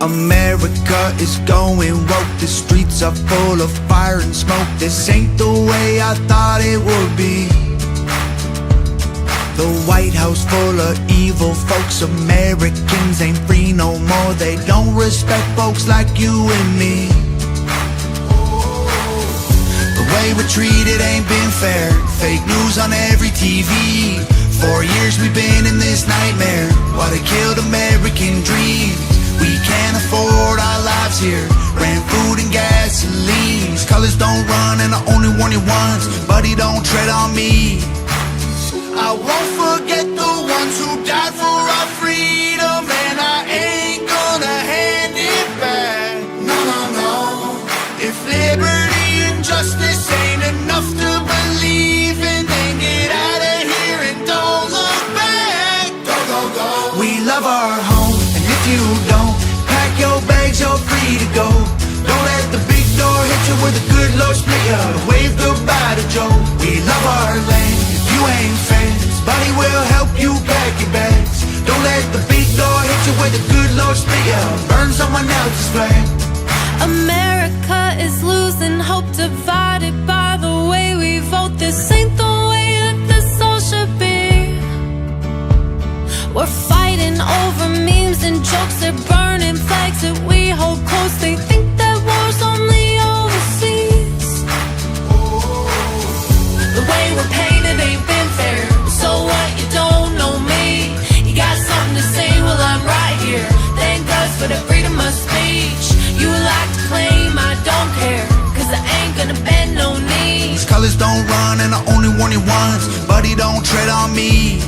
America is going woke. The streets are full of fire and smoke. This ain't the way I thought it would be. The White House full of evil folks. Americans ain't free no more. They don't respect folks like you and me. The way we're treated ain't been fair. Fake news on every TV. 4 years we've been in this nightmare. Why they killed American dreams. We can't afford our lives here. Rent, food and gasoline. These colors don't run and I only warn you once. Buddy, don't tread on me. I won't forget the ones who died for our freedom, and I ain't gonna hand it back. No, no, no. If liberty and justice ain't enough to believe in, then get out of here and don't look back. Go, go, go. We love our home, and if you don't pack your bags, you're free to go. Don't let the big door hit you with a good Lord split ya. Wave goodbye to Joe. We love our land. If you ain't fans, buddy will help you pack your bags. Don't let the big door hit you with a good Lord split ya. Burn someone else's flag. America is losing hope, divided by the way we vote. This ain't the way that this all should be. We're fighting over memes and jokes. They're burning flags that we hold close. They think that war's only overseas. The way we're painted ain't been fair. So what, you don't know me. You got something to say, well I'm right here. Thank God for the freedom of speech. You like to claim I don't care, cause I ain't gonna bend no knees. These colors don't run and I only warn you once. Buddy, don't tread on me.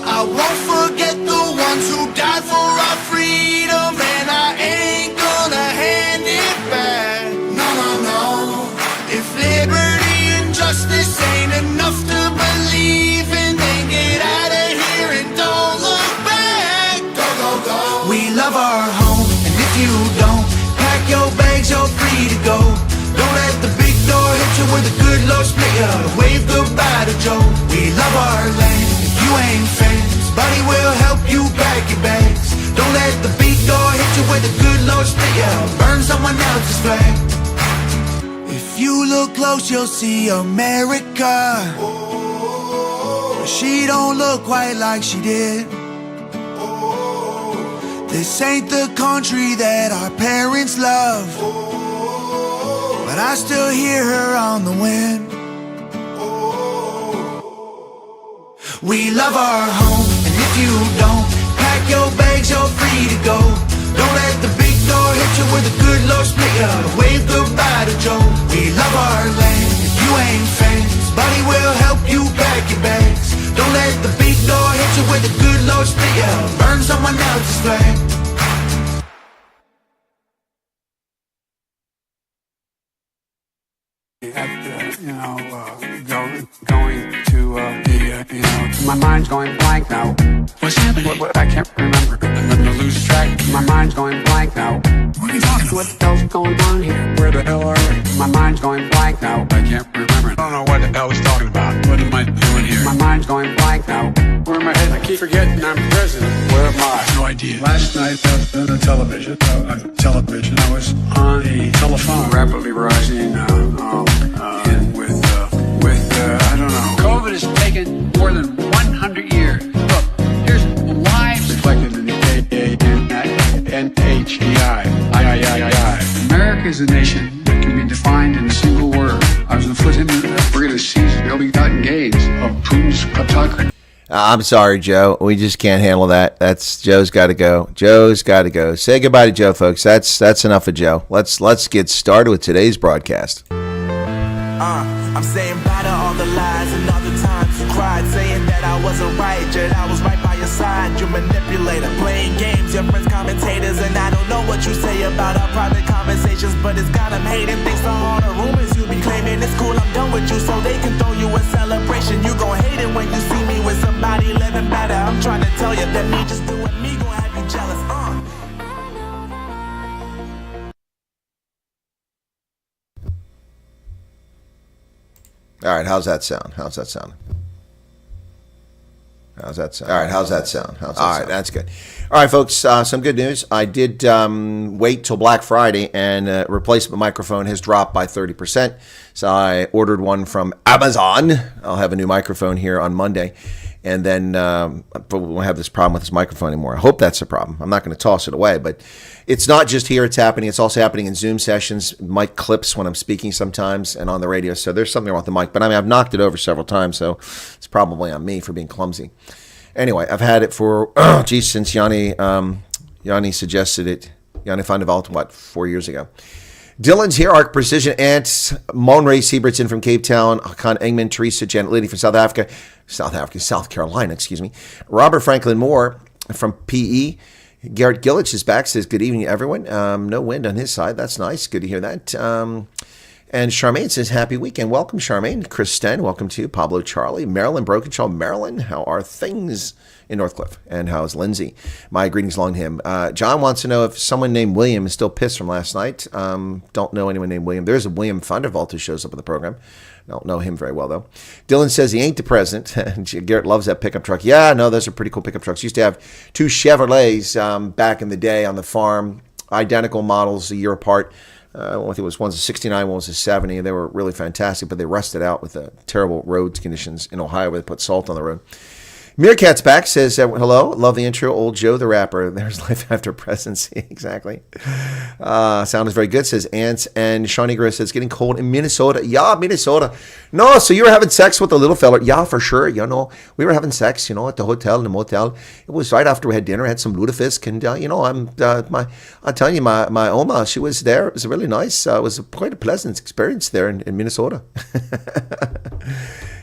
I won't forget the ones who died for our freedom, and I ain't gonna hand it back. No, no, no. If liberty and justice ain't enough to believe in, then get out of here and don't look back. Go, go, go. We love our home, and if you don't pack your bags, you're free to go. Don't let the big door hit you with a good Lord split ya. Wave goodbye to Joe. We love our land. If you ain't fans, buddy will help you pack your bags. Don't let the big door hit you with a good Lord split ya. Burn someone else's flag. If you look close, you'll see America. She don't look quite like she did. This ain't the country that our parents love, but I still hear her on the wind. We love our home, and if you don't pack your bags, you're free to go. Don't let the big door hit you with a good Lord split ya. Wave goodbye to Joe. We love our land. If you ain't fans, buddy will help you pack your bags. Don't let the big door hit you with a good Lord split ya. Burn someone else's flag. Going to my mind's going blank now. What's happening? What, I can't remember. I'm gonna lose track. My mind's going blank now. What are you talking about? What the hell's going on here? Where the hell are we? My mind's going blank now. I can't remember. I don't know what the hell he's talking about. What am I doing here? My mind's going blank now. Where am I headed? I keep forgetting I'm president. Where am I? No idea. Last night I was on the television. I was on a telephone. Rapidly rising. And with I don't know. COVID has taken more than 100 years. Look, here's lives reflected in the NHEI. America is a nation that can be defined in a single word. I was inflicting we're going to seize the ill-begotten gains of Putin's kleptocracy. I'm sorry, Joe. We just can't handle that. Joe's got to go. Joe's got to go. Say goodbye to Joe, folks. That's enough of Joe. Let's get started with today's broadcast. I'm saying bye to all the lies and all the times you cried, saying that I wasn't right, yet I was right by your side. You manipulator, playing games, your friends commentators, and I don't know what you say about our private conversations, but it's got them hating. Thanks to all the rumors you be claiming. It's cool, I'm done with you, so they can throw you a celebration. You gon' hate it when you see me with somebody living better. I'm trying to tell you that me just doing me gon' have you jealous. All right, how's that sound? How's that sound? How's that sound? All right, how's that sound? All right, that's good. All right, folks, some good news. I did wait till Black Friday, and replacement microphone has dropped by 30%. So I ordered one from Amazon. I'll have a new microphone here on Monday. And then I won't have this problem with this microphone anymore. I hope that's a problem. I'm not going to toss it away. But it's not just here it's happening. It's also happening in Zoom sessions, mic clips when I'm speaking sometimes, and on the radio. So there's something wrong with the mic. But I mean, I've knocked it over several times, so it's probably on me for being clumsy. Anyway, I've had it for, since Yanni suggested it. Yanni found it, 4 years ago. Dylan's here, Arc Precision Ants, Monray Siebertson from Cape Town, Hakan Engman, Teresa, Janet Liddy from South Carolina, Robert Franklin Moore from PE, Garrett Gillich is back, says, good evening, everyone. No wind on his side. That's nice. Good to hear that. And Charmaine says, happy weekend. Welcome, Charmaine. Chris Sten, welcome to you. Pablo Charlie, Marilyn Brokenshall. Marilyn, how are things in Northcliffe? And how's Lindsay? My greetings along to him. John wants to know if someone named William is still pissed from last night. Don't know anyone named William. There's a William Thunderbolt who shows up in the program. Don't know him very well, though. Dylan says he ain't the president. Garrett loves that pickup truck. Yeah, no, those are pretty cool pickup trucks. Used to have two Chevrolets back in the day on the farm. Identical models, a year apart. I think it was one's a 69, one was a 70. They were really fantastic, but they rusted out with the terrible road conditions in Ohio where they put salt on the road. Meerkat's back, says, hello, love the intro, old Joe the rapper. There's life after presidency, exactly. Sound is very good, says Ants. And Sean Negro says, getting cold in Minnesota. Yeah, Minnesota. No, so you were having sex with the little fella. Yeah, for sure. We were having sex, at the hotel, in the motel. It was right after we had dinner, had some lutefisk. And, I'm telling you, my Oma, she was there. It was really nice. It was quite a pleasant experience there in Minnesota.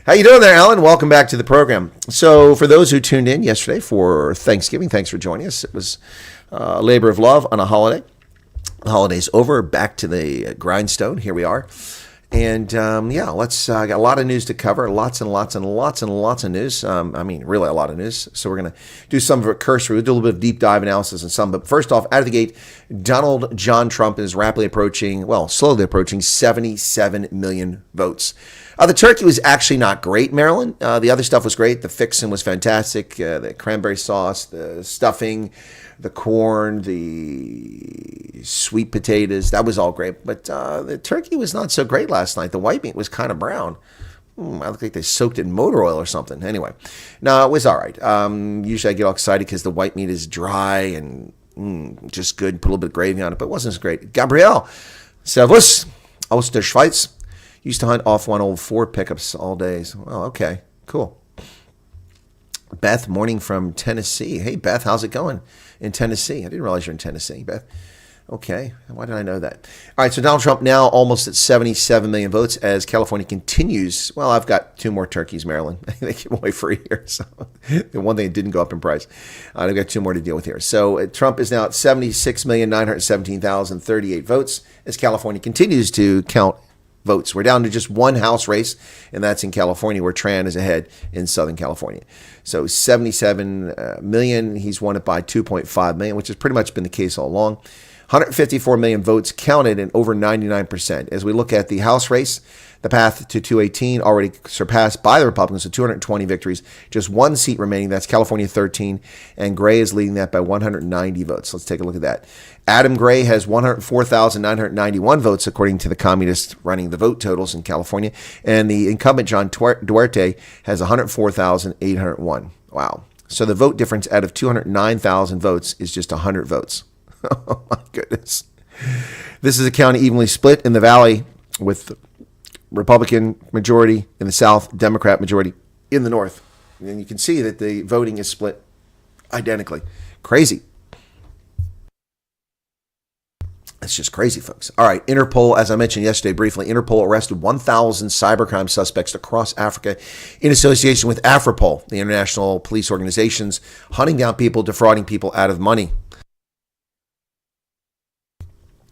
How you doing there, Alan? Welcome back to the program. So for those who tuned in yesterday for Thanksgiving, thanks for joining us. It was a labor of love on a holiday. The holiday's over, back to the grindstone. Here we are. And let's got a lot of news to cover. Lots and lots and lots and lots of news. Really a lot of news. So we're going to do some of it cursory. We'll do a little bit of deep dive analysis and some. But first off, out of the gate, Donald John Trump is slowly approaching 77 million votes. The turkey was actually not great, Maryland. The other stuff was great. The fixin' was fantastic. The cranberry sauce, the stuffing, the corn, the sweet potatoes, that was all great. But the turkey was not so great last night. The white meat was kind of brown. I look like they soaked it in motor oil or something. Anyway, no, it was all right. Usually I get all excited because the white meat is dry and just good. Put a little bit of gravy on it, but it wasn't as great. Gabriel, Servus, aus der Schweiz. Used to hunt off 104 pickups all days. Oh, okay, cool. Beth, morning from Tennessee. Hey, Beth, how's it going in Tennessee? I didn't realize you're in Tennessee, Beth. Okay, why did I know that? All right, so Donald Trump now almost at 77 million votes as California continues. Well, I've got two more turkeys, Maryland. They give away free here. So the one thing that didn't go up in price. I've got two more to deal with here. So Trump is now at 76,917,038 votes as California continues to count votes. We're down to just one House race, and that's in California, where Tran is ahead in Southern California. So 77 million, he's won it by 2.5 million, which has pretty much been the case all along. 154 million votes counted and over 99%. As we look at the House race, the path to 218 already surpassed by the Republicans, so 220 victories, just one seat remaining. That's California 13, and Gray is leading that by 190 votes. Let's take a look at that. Adam Gray has 104,991 votes, according to the communists running the vote totals in California, and the incumbent John Duarte has 104,801. Wow. So the vote difference out of 209,000 votes is just 100 votes. Oh, my goodness. This is a county evenly split in the valley, with Republican majority in the south, Democrat majority in the north. And you can see that the voting is split identically. Crazy. That's just crazy, folks. All right, Interpol, as I mentioned yesterday briefly, Interpol arrested 1,000 cybercrime suspects across Africa in association with Afripol, the international police organizations, hunting down people, defrauding people out of money.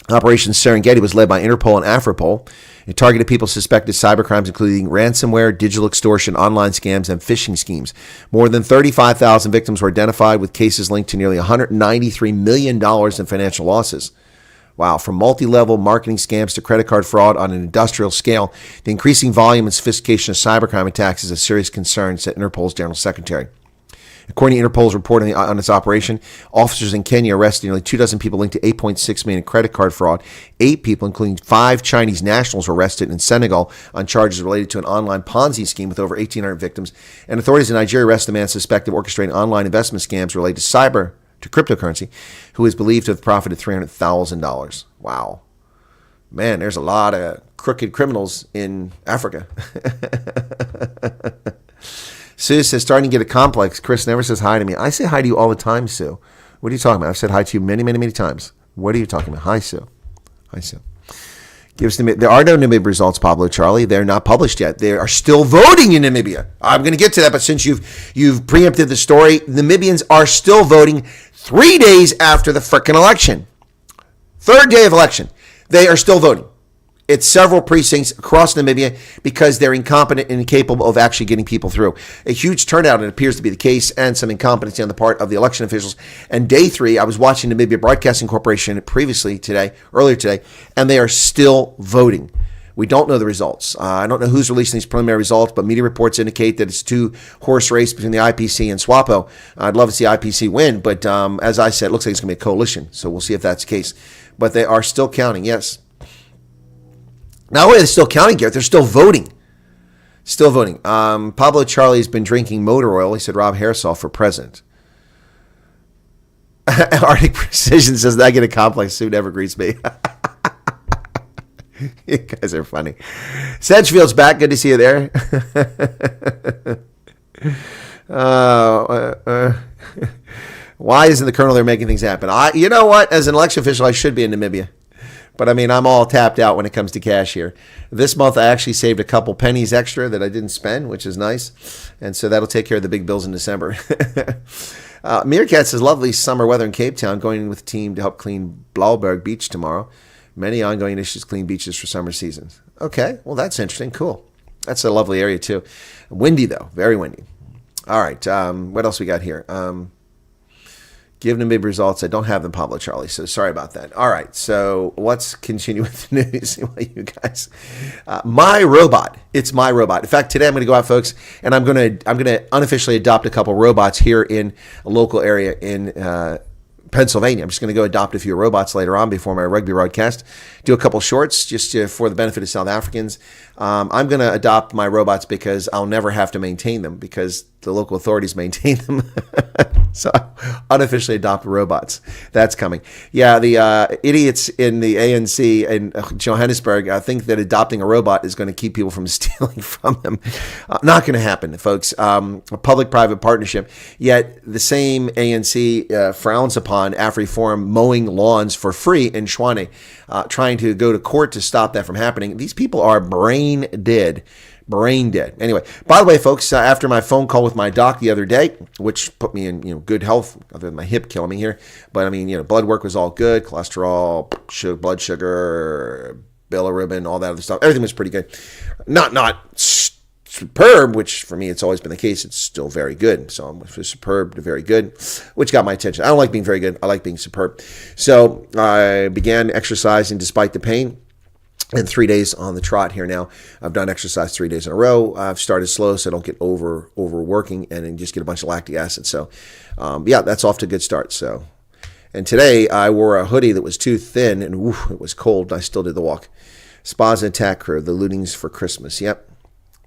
Operation Serengeti was led by Interpol and Afripol. It targeted people suspected of cybercrimes, including ransomware, digital extortion, online scams, and phishing schemes. More than 35,000 victims were identified, with cases linked to nearly $193 million in financial losses. Wow, from multi-level marketing scams to credit card fraud on an industrial scale, the increasing volume and sophistication of cybercrime attacks is a serious concern, said Interpol's General Secretary. According to Interpol's report on its operation, officers in Kenya arrested nearly 24 people linked to 8.6 million in credit card fraud. 8 people, including 5 Chinese nationals, were arrested in Senegal on charges related to an online Ponzi scheme with over 1,800 victims. And authorities in Nigeria arrested a man suspected of orchestrating online investment scams related to cryptocurrency, who is believed to have profited $300,000. Wow. Man, there's a lot of crooked criminals in Africa. Sue says, starting to get a complex. Chris never says hi to me. I say hi to you all the time, Sue. What are you talking about? I've said hi to you many, many, many times. What are you talking about? Hi, Sue. Hi, Sue. There are no Namibia results, Pablo Charlie. They're not published yet. They are still voting in Namibia. I'm going to get to that, but since you've preempted the story, Namibians are still voting 3 days after the frickin' election. Third day of election. They are still voting. It's several precincts across Namibia because they're incompetent and incapable of actually getting people through. A huge turnout, it appears to be the case, and some incompetency on the part of the election officials. And day 3, I was watching Namibia Broadcasting Corporation earlier today, and they are still voting. We don't know the results. I don't know who's releasing these preliminary results, but media reports indicate that it's a 2-horse race between the IPC and SWAPO. I'd love to see IPC win, but as I said, it looks like it's going to be a coalition, so we'll see if that's the case. But they are still counting, yes. Not only are they still counting, Garrett, they're still voting. Still voting. Pablo Charlie's been drinking motor oil. He said Rob Hairsaw for president. Arctic Precision says, I get a complex. Sue never greets me. You guys are funny. Sedgefield's back. Good to see you there. Why isn't the colonel there making things happen? You know what? As an election official, I should be in Namibia. But I mean, I'm all tapped out when it comes to cash here. This month, I actually saved a couple pennies extra that I didn't spend, which is nice. And so that'll take care of the big bills in December. Meerkat says, lovely summer weather in Cape Town. Going in with the team to help clean Blauberg Beach tomorrow. Many ongoing issues, clean beaches for summer seasons. Okay, well, that's interesting. Cool. That's a lovely area, too. Windy, though. Very windy. All right, what else we got here? Give Namibia results. I don't have them, Pablo Charlie, so sorry about that. All right, so let's continue with the news. You guys, my robot. It's my robot. In fact, today I'm going to go out, folks, and I'm going to unofficially adopt a couple robots here in a local area in Pennsylvania. I'm just going to go adopt a few robots later on before my rugby broadcast. Do a couple shorts just for the benefit of South Africans. I'm going to adopt my robots because I'll never have to maintain them because the local authorities maintain them. So unofficially adopt robots. That's coming. Yeah, the idiots in the ANC in Johannesburg think that adopting a robot is going to keep people from stealing from them. Not going to happen, folks. A public-private partnership. Yet the same ANC frowns upon AfriForum mowing lawns for free in Tshwane, trying to go to court to stop that from happening. These people are brain dead. Brain dead. Anyway, by the way, folks, after my phone call with my doc the other day, which put me in good health, other than my hip killing me here, but I mean, blood work was all good, cholesterol, blood sugar, bilirubin, all that other stuff. Everything was pretty good. Not superb, which for me it's always been the case. It's still very good. So I'm superb to very good, which got my attention. I don't like being very good. I like being superb. So I began exercising despite the pain. And 3 days on the trot here now. I've done exercise 3 days in a row. I've started slow so I don't get overworking and then just get a bunch of lactic acid. So, that's off to a good start. So, and today I wore a hoodie that was too thin and it was cold. I still did the walk. Spaza attack crew, the lootings for Christmas. Yep.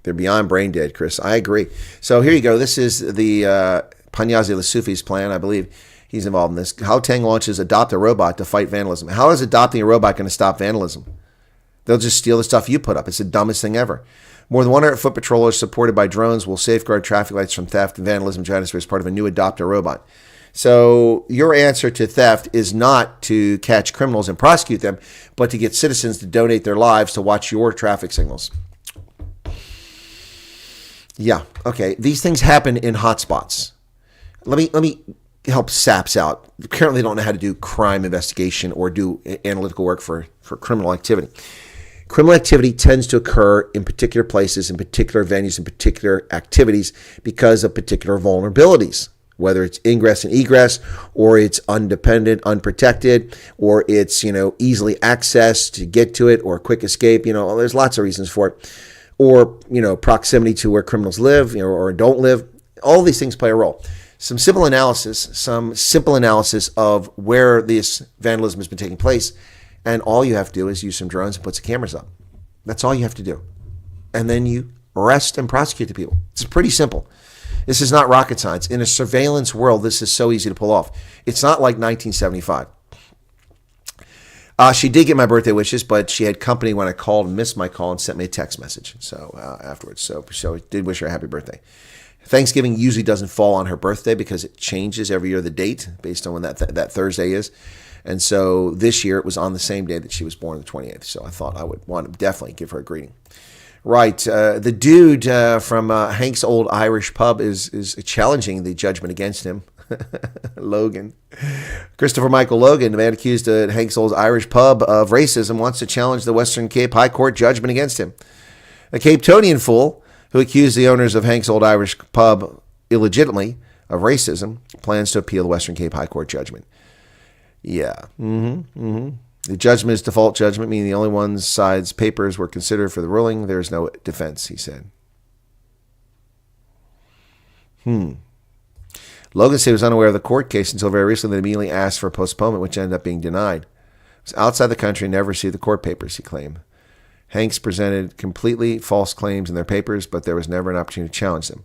They're beyond brain dead, Chris. I agree. So here you go. This is the Panyazi Lesufi's plan, I believe. He's involved in this. Gauteng launches Adopt a Robot to fight vandalism. How is adopting a robot going to stop vandalism? They'll just steal the stuff you put up. It's the dumbest thing ever. More than 100 foot patrollers supported by drones will safeguard traffic lights from theft and vandalism in Johannesburg as part of a new Adopt a Robot. So your answer to theft is not to catch criminals and prosecute them, but to get citizens to donate their lives to watch your traffic signals. Yeah, okay. These things happen in hotspots. Let me help SAPs out. Apparently they don't know how to do crime investigation or do analytical work for criminal activity. Criminal activity tends to occur in particular places, in particular venues, in particular activities because of particular vulnerabilities, whether it's ingress and egress, or it's undependent, unprotected, or it's, easily accessed to get to it, or quick escape. There's lots of reasons for it. Or, proximity to where criminals live, or don't live. All these things play a role. some simple analysis of where this vandalism has been taking place. And all you have to do is use some drones and put some cameras up. That's all you have to do. And then you arrest and prosecute the people. It's pretty simple. This is not rocket science. In a surveillance world, this is so easy to pull off. It's not like 1975. She did get my birthday wishes, but she had company when I called and missed my call and sent me a text message. So afterwards, so I did wish her a happy birthday. Thanksgiving usually doesn't fall on her birthday because it changes every year, the date based on when that Thursday is. And so this year it was on the same day that she was born, the 28th. So I thought I would want to definitely give her a greeting. Right. The dude from Hank's old Irish pub is challenging the judgment against him. Logan. Christopher Michael Logan, the man accused at Hank's old Irish pub of racism, wants to challenge the Western Cape High Court judgment against him. A Cape Tonian fool who accused the owners of Hank's old Irish pub illegitimately of racism plans to appeal the Western Cape High Court judgment. Yeah. The judgment is default judgment, meaning the only one side's papers were considered for the ruling. There is no defense, he said. Logan said he was unaware of the court case until very recently. They immediately asked for a postponement, which ended up being denied. He was outside the country and never received the court papers, he claimed. Hanks presented completely false claims in their papers, but there was never an opportunity to challenge them.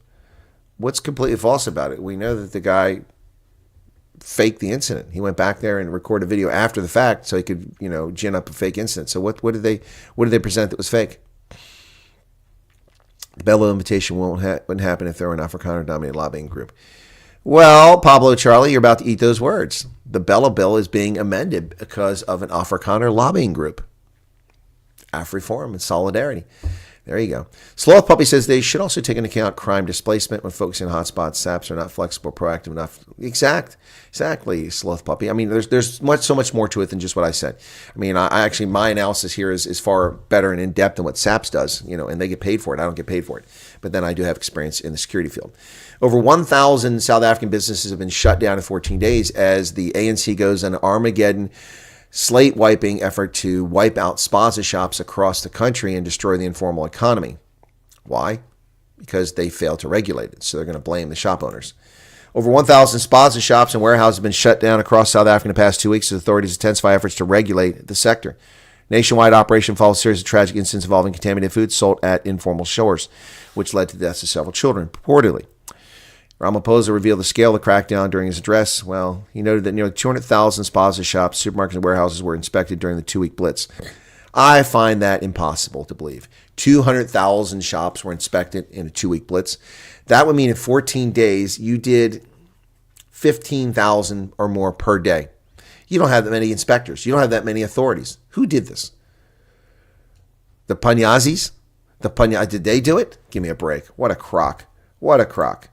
What's completely false about it? We know that the guy faked the incident. He went back there and recorded a video after the fact so he could, gin up a fake incident. So what did they present that was fake? The BELA invitation wouldn't happen if there were an Afrikaner-dominated lobbying group. Well, Pablo Charlie, you're about to eat those words. The BELA Bill is being amended because of an Afrikaner lobbying group. AfriForum and Solidarity. There you go. Sloth Puppy says they should also take into account crime displacement when focusing on hotspots. SAPs are not flexible, proactive enough. Exactly, Sloth Puppy. I mean, there's so much more to it than just what I said. I mean, I actually, my analysis here is far better and in depth than what SAPs does, and they get paid for it. I don't get paid for it. But then I do have experience in the security field. Over 1,000 South African businesses have been shut down in 14 days as the ANC goes on an Armageddon slate wiping effort to wipe out Spaza shops across the country and destroy the informal economy. Why? Because they failed to regulate it. So they're going to blame the shop owners. Over 1,000 Spaza shops and warehouses have been shut down across South Africa in the past 2 weeks as authorities intensify efforts to regulate the sector. Nationwide operation follows a series of tragic incidents involving contaminated food sold at informal stores, which led to the deaths of several children, purportedly. Ramaphosa revealed the scale of the crackdown during his address. Well, he noted that nearly 200,000 Spaza shops, supermarkets, and warehouses were inspected during the 2-week blitz. I find that impossible to believe. 200,000 shops were inspected in a 2-week blitz. That would mean in 14 days, you did 15,000 or more per day. You don't have that many inspectors. You don't have that many authorities. Who did this? The Panyazis? Did they do it? Give me a break. What a crock. What a crock.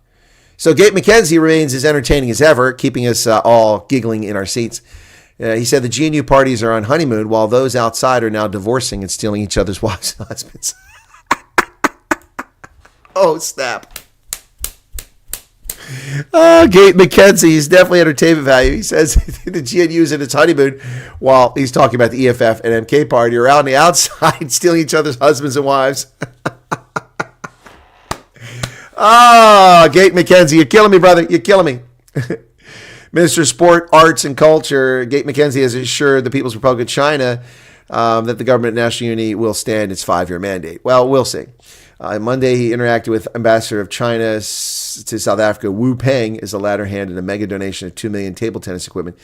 So Gabe McKenzie remains as entertaining as ever, keeping us all giggling in our seats. He said the GNU parties are on honeymoon while those outside are now divorcing and stealing each other's wives and husbands. Oh, snap. Gabe McKenzie is definitely entertainment value. He says the GNU is in its honeymoon while he's talking about the EFF and MK party are out on the outside stealing each other's husbands and wives. Gate McKenzie, you're killing me, brother. You're killing me. Minister of Sport, Arts, and Culture, Gate McKenzie has assured the People's Republic of China that the government of national unity will stand its 5-year mandate. Well, we'll see. Monday, he interacted with Ambassador of China to South Africa, Wu Peng, as the latter handed a mega donation of 2 million table tennis equipment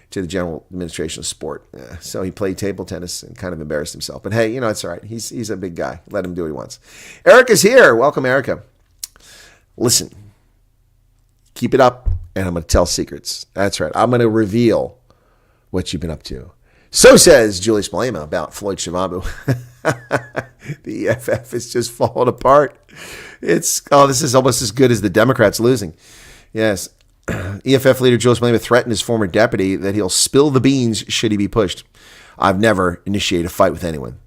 to the General Administration of Sport. So he played table tennis and kind of embarrassed himself. But hey, it's all right. He's a big guy. Let him do what he wants. Erica's here. Welcome, Erica. Listen, keep it up, and I'm going to tell secrets. That's right. I'm going to reveal what you've been up to. So says Julius Malema about Floyd Shivambu. The EFF is just falling apart. This is almost as good as the Democrats losing. Yes. EFF leader Julius Malema threatened his former deputy that he'll spill the beans should he be pushed. I've never initiated a fight with anyone.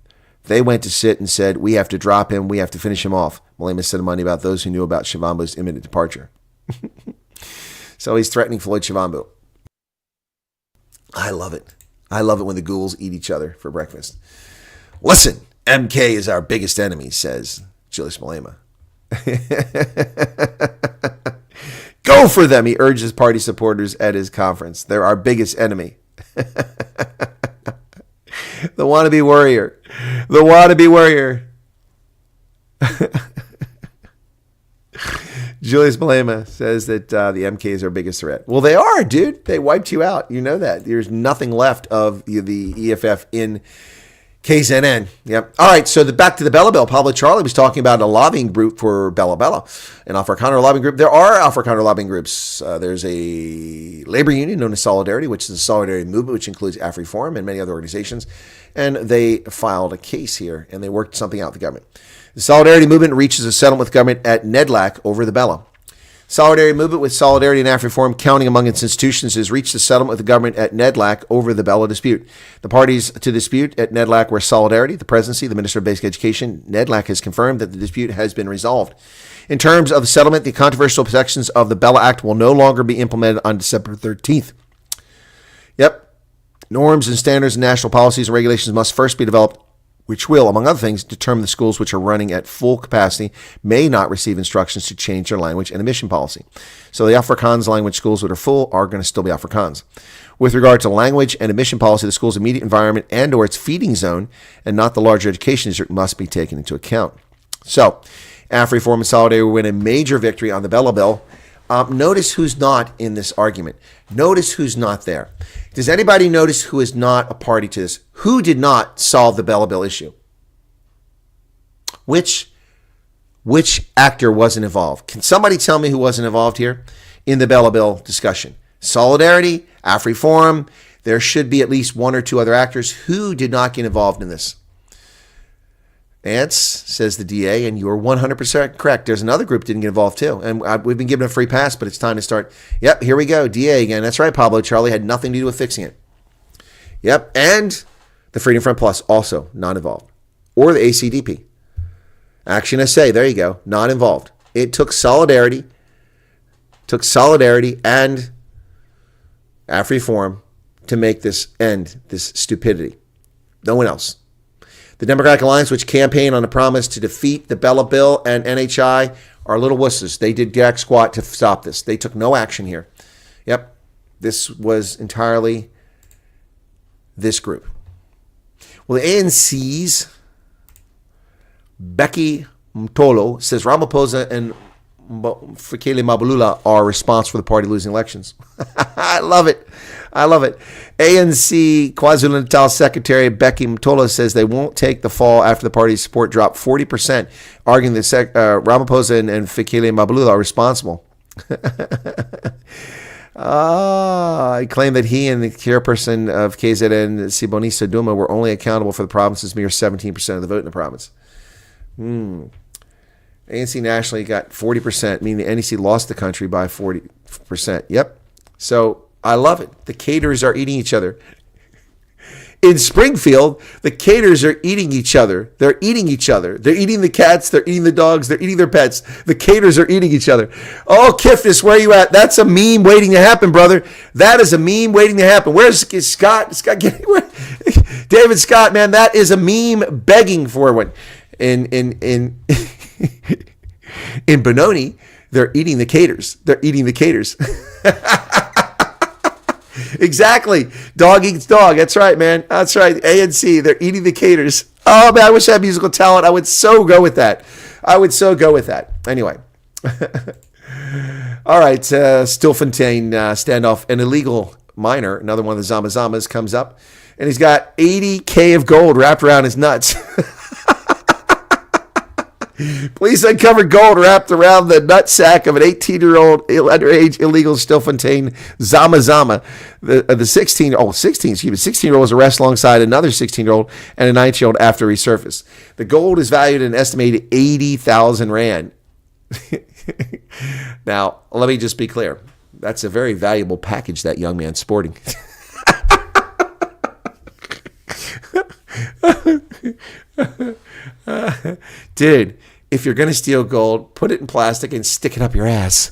They went to sit and said, we have to drop him. We have to finish him off. Malema said Monday about those who knew about Shivambu's imminent departure. So he's threatening Floyd Shivambu. I love it. I love it when the ghouls eat each other for breakfast. Listen, MK is our biggest enemy, says Julius Malema. Go for them, he urges party supporters at his conference. They're our biggest enemy. The wannabe warrior. The wannabe warrior. Julius Malema says that the MK is our biggest threat. Well, they are, dude. They wiped you out. You know that. There's nothing left of the EFF in KZN. Yep. All right. So back to the BELA Bill. Pablo Charlie was talking about a lobbying group for BELA, an Afrikaner lobbying group. There are Afrikaner lobbying groups. There's a labor union known as Solidarity, which is a solidarity movement, which includes AfriForum and many other organizations. And they filed a case here, and they worked something out with the government. The Solidarity movement reaches a settlement with government at NEDLAC over the BELA. Solidarity movement with Solidarity and AfriForum counting among its institutions has reached a settlement with the government at NEDLAC over the BELA dispute. The parties to dispute at NEDLAC were Solidarity, the presidency, the Minister of Basic Education. NEDLAC has confirmed that the dispute has been resolved. In terms of the settlement, the controversial protections of the BELA Act will no longer be implemented on December 13th. Yep. Norms and standards and national policies and regulations must first be developed, which will, among other things, determine the schools which are running at full capacity may not receive instructions to change their language and admission policy. So the Afrikaans language schools that are full are going to still be Afrikaans. With regard to language and admission policy, the school's immediate environment and or its feeding zone and not the larger education district must be taken into account. So AfriForum and Solidarity will win a major victory on the BELA Bill. Notice who's not in this argument. Notice who's not there. Does anybody notice who is not a party to this? Who did not solve the BELA Bill issue? Which actor wasn't involved? Can somebody tell me who wasn't involved here in the BELA Bill discussion? Solidarity, AfriForum, there should be at least one or two other actors. Who did not get involved in this? Ants, says the DA, and you're 100% correct. There's another group that didn't get involved too. And we've been given a free pass, but it's time to start. Yep, here we go. DA again. That's right, Pablo. Charlie had nothing to do with fixing it. Yep, and the Freedom Front Plus also not involved. Or the ACDP. Action SA, there you go. Not involved. It took Solidarity and AfriForum to make this end, this stupidity. No one else. The Democratic Alliance, which campaigned on a promise to defeat the BELA Bill and NHI, are little wusses. They did jack squat to stop this. They took no action here. Yep, this was entirely this group. Well, the ANC's Becky Mtolo says Ramaphosa and Fikile Mbalula are responsible for the party losing elections. I love it. I love it. ANC KwaZulu-Natal Secretary Becky Mtolo says they won't take the fall after the party's support dropped 40%, arguing that Ramaphosa and Fikile Mbalula are responsible. I claim that he and the chairperson of KZN, Sibonisa Duma, were only accountable for the province's mere 17% of the vote in the province. ANC nationally got 40%, meaning the NEC lost the country by 40%. Yep. So I love it. The caterers are eating each other. In Springfield, the caterers are eating each other. They're eating each other. They're eating the cats. They're eating the dogs. They're eating their pets. The caterers are eating each other. Oh, Kifnis, where are you at? That's a meme waiting to happen, brother. That is a meme waiting to happen. Where's Scott? David Scott, man, that is a meme begging for one. In Benoni, they're eating the caters. They're eating the caters. Exactly. Dog eats dog. That's right, man. That's right. ANC, they're eating the caters. Oh, man, I wish I had musical talent. I would so go with that. Anyway. All right. Stilfontein standoff. An illegal miner, another one of the Zamazamas, comes up, and he's got 80K of gold wrapped around his nuts. Police uncovered gold wrapped around the nutsack of an 18-year-old underage illegal Stilfontein Zama. The 16-year-old was arrested alongside another 16-year-old and a 19-year-old after resurfaced. The gold is valued at an estimated 80,000 rand. Now, let me just be clear. That's a very valuable package that young man's sporting. Dude, if you're going to steal gold, put it in plastic and stick it up your ass.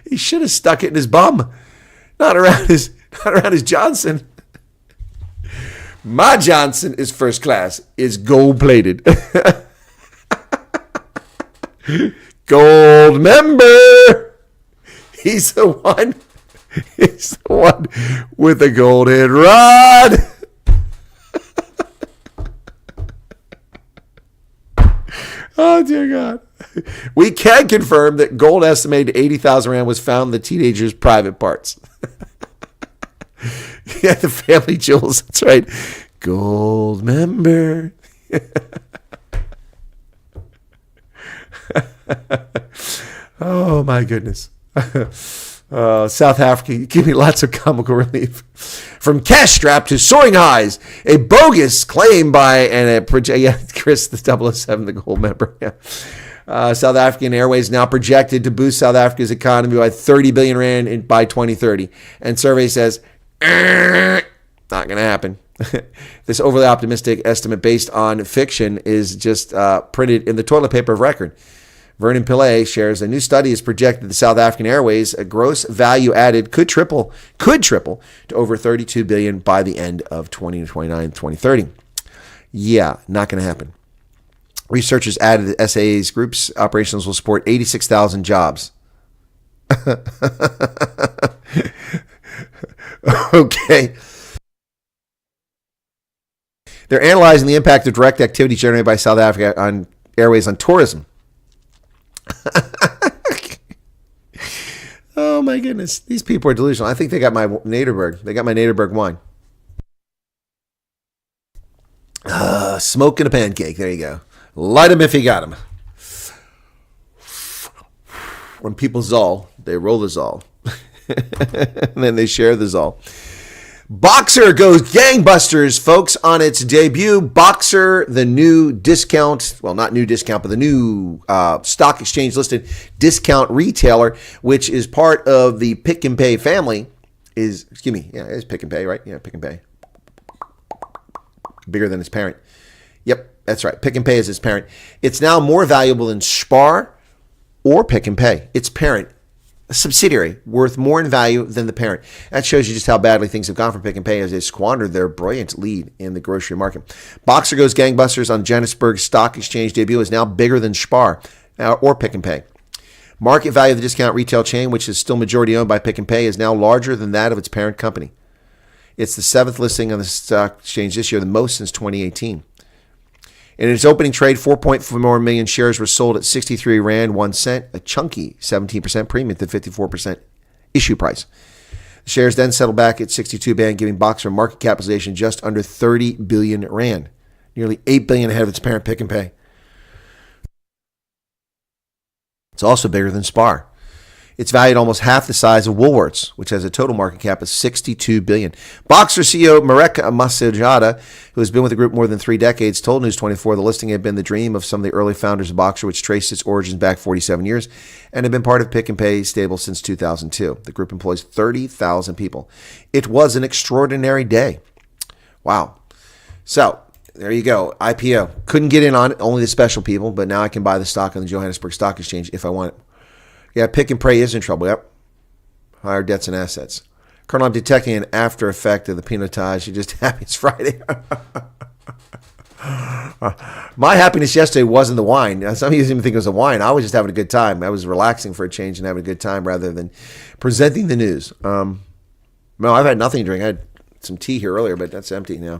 He should have stuck it in his bum, not around his Johnson. My Johnson is first class, is gold plated. gold member. He's the one. He's the one with the golden rod. Oh, dear God. We can confirm that gold estimated 80,000 rand was found in the teenager's private parts. Yeah, the family jewels. That's right. Gold member. Oh, my goodness. South Africa, you give me lots of comical relief. From cash strap to soaring highs, a bogus claim by Chris the 007, the gold member. Yeah. South African Airways now projected to boost South Africa's economy by 30 billion rand by 2030. And survey says, not going to happen. This overly optimistic estimate based on fiction is just printed in the toilet paper of record. Vernon Pillay shares a new study has projected the South African Airways a gross value added could triple to over 32 billion by the end of 2029-2030. Yeah, not going to happen. Researchers added that SAA's group's operations will support 86,000 jobs. Okay. They're analyzing the impact of direct activity generated by South Africa on Airways on tourism. Oh my goodness. These people are delusional. I think they got my Nederburg. They got my Nederburg wine. Smoke and a pancake. There you go. Light them if you got them. When people zol, they roll the zol. And then they share the zol. Boxer goes gangbusters, folks, on its debut. Boxer, the new discount, well, not new discount, but the new stock exchange listed discount retailer, which is part of the Pick and Pay family, it's Pick and Pay, right? Yeah, Pick and Pay. Bigger than its parent. Yep, that's right. Pick and Pay is its parent. It's now more valuable than Spar or Pick and Pay. Its parent, a subsidiary, worth more in value than the parent. That shows you just how badly things have gone for Pick and Pay as they squandered their brilliant lead in the grocery market. Boxer goes gangbusters on Johannesburg Stock Exchange debut is now bigger than Spar or Pick and Pay. Market value of the discount retail chain, which is still majority owned by Pick and Pay, is now larger than that of its parent company. It's the 7th listing on the stock exchange this year, the most since 2018. In its opening trade, 4.4 million shares were sold at 63 Rand 1 cent, a chunky 17% premium to 54% issue price. The shares then settled back at 62 Band, giving Boxer a market capitalization just under 30 billion Rand, nearly 8 billion ahead of its parent Pick and Pay. It's also bigger than Spar. It's valued almost half the size of Woolworths, which has a total market cap of 62 billion. Boxer CEO Mareka Masajada, who has been with the group more than 3 decades, told News 24 the listing had been the dream of some of the early founders of Boxer, which traced its origins back 47 years and had been part of Pick and Pay stable since 2002. The group employs 30,000 people. It was an extraordinary day. Wow. So there you go. IPO. Couldn't get in on it, only the special people, but now I can buy the stock on the Johannesburg Stock Exchange if I want it. Yeah, Pick and Pay is in trouble. Yep. Higher debts and assets. Colonel, I'm detecting an after effect of the pinotage. You're just happy it's Friday. My happiness yesterday wasn't the wine. Some of you didn't even think it was the wine. I was just having a good time. I was relaxing for a change and having a good time rather than presenting the news. No, I've had nothing to drink. I had some tea here earlier, but that's empty now.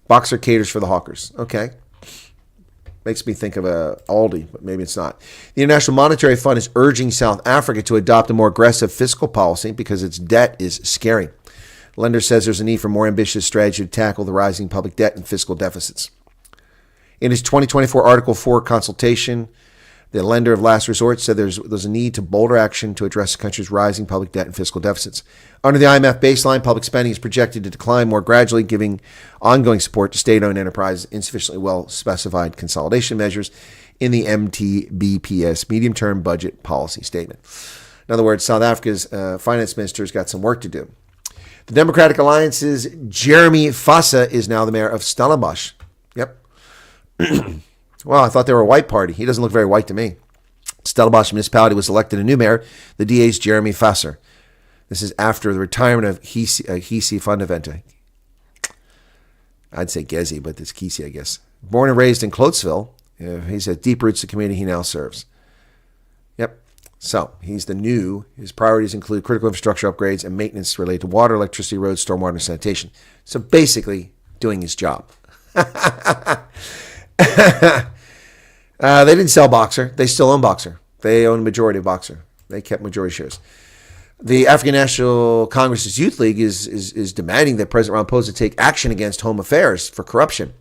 Boxer caters for the hawkers. Okay. Makes me think of a Aldi, but maybe it's not. The International Monetary Fund is urging South Africa to adopt a more aggressive fiscal policy because its debt is scary. The lender says there's a need for more ambitious strategy to tackle the rising public debt and fiscal deficits. In his 2024 Article 4 consultation, the lender of last resort said there's a need to bolder action to address the country's rising public debt and fiscal deficits. Under the IMF baseline, public spending is projected to decline more gradually, giving ongoing support to state-owned enterprises, insufficiently well-specified consolidation measures in the MTBPS medium-term budget policy statement. In other words, South Africa's finance minister's got some work to do. The Democratic Alliance's Jeremy Fassa is now the mayor of Stellenbosch. Yep. Well, I thought they were a white party. He doesn't look very white to me. Stellenbosch municipality was elected a new mayor, the DA's Jeremy Fasser. This is after the retirement of Hisi Fundaventa. I'd say Gezi, but it's Kisi, I guess. Born and raised in Cloatsville, he's had deep roots in the community he now serves. So he's his priorities include critical infrastructure upgrades and maintenance related to water, electricity, roads, stormwater, and sanitation. So basically doing his job. They didn't sell Boxer. They still own Boxer. They own a majority of Boxer. They kept majority shares. The African National Congress's Youth League is demanding that President Ramaphosa take action against Home Affairs for corruption.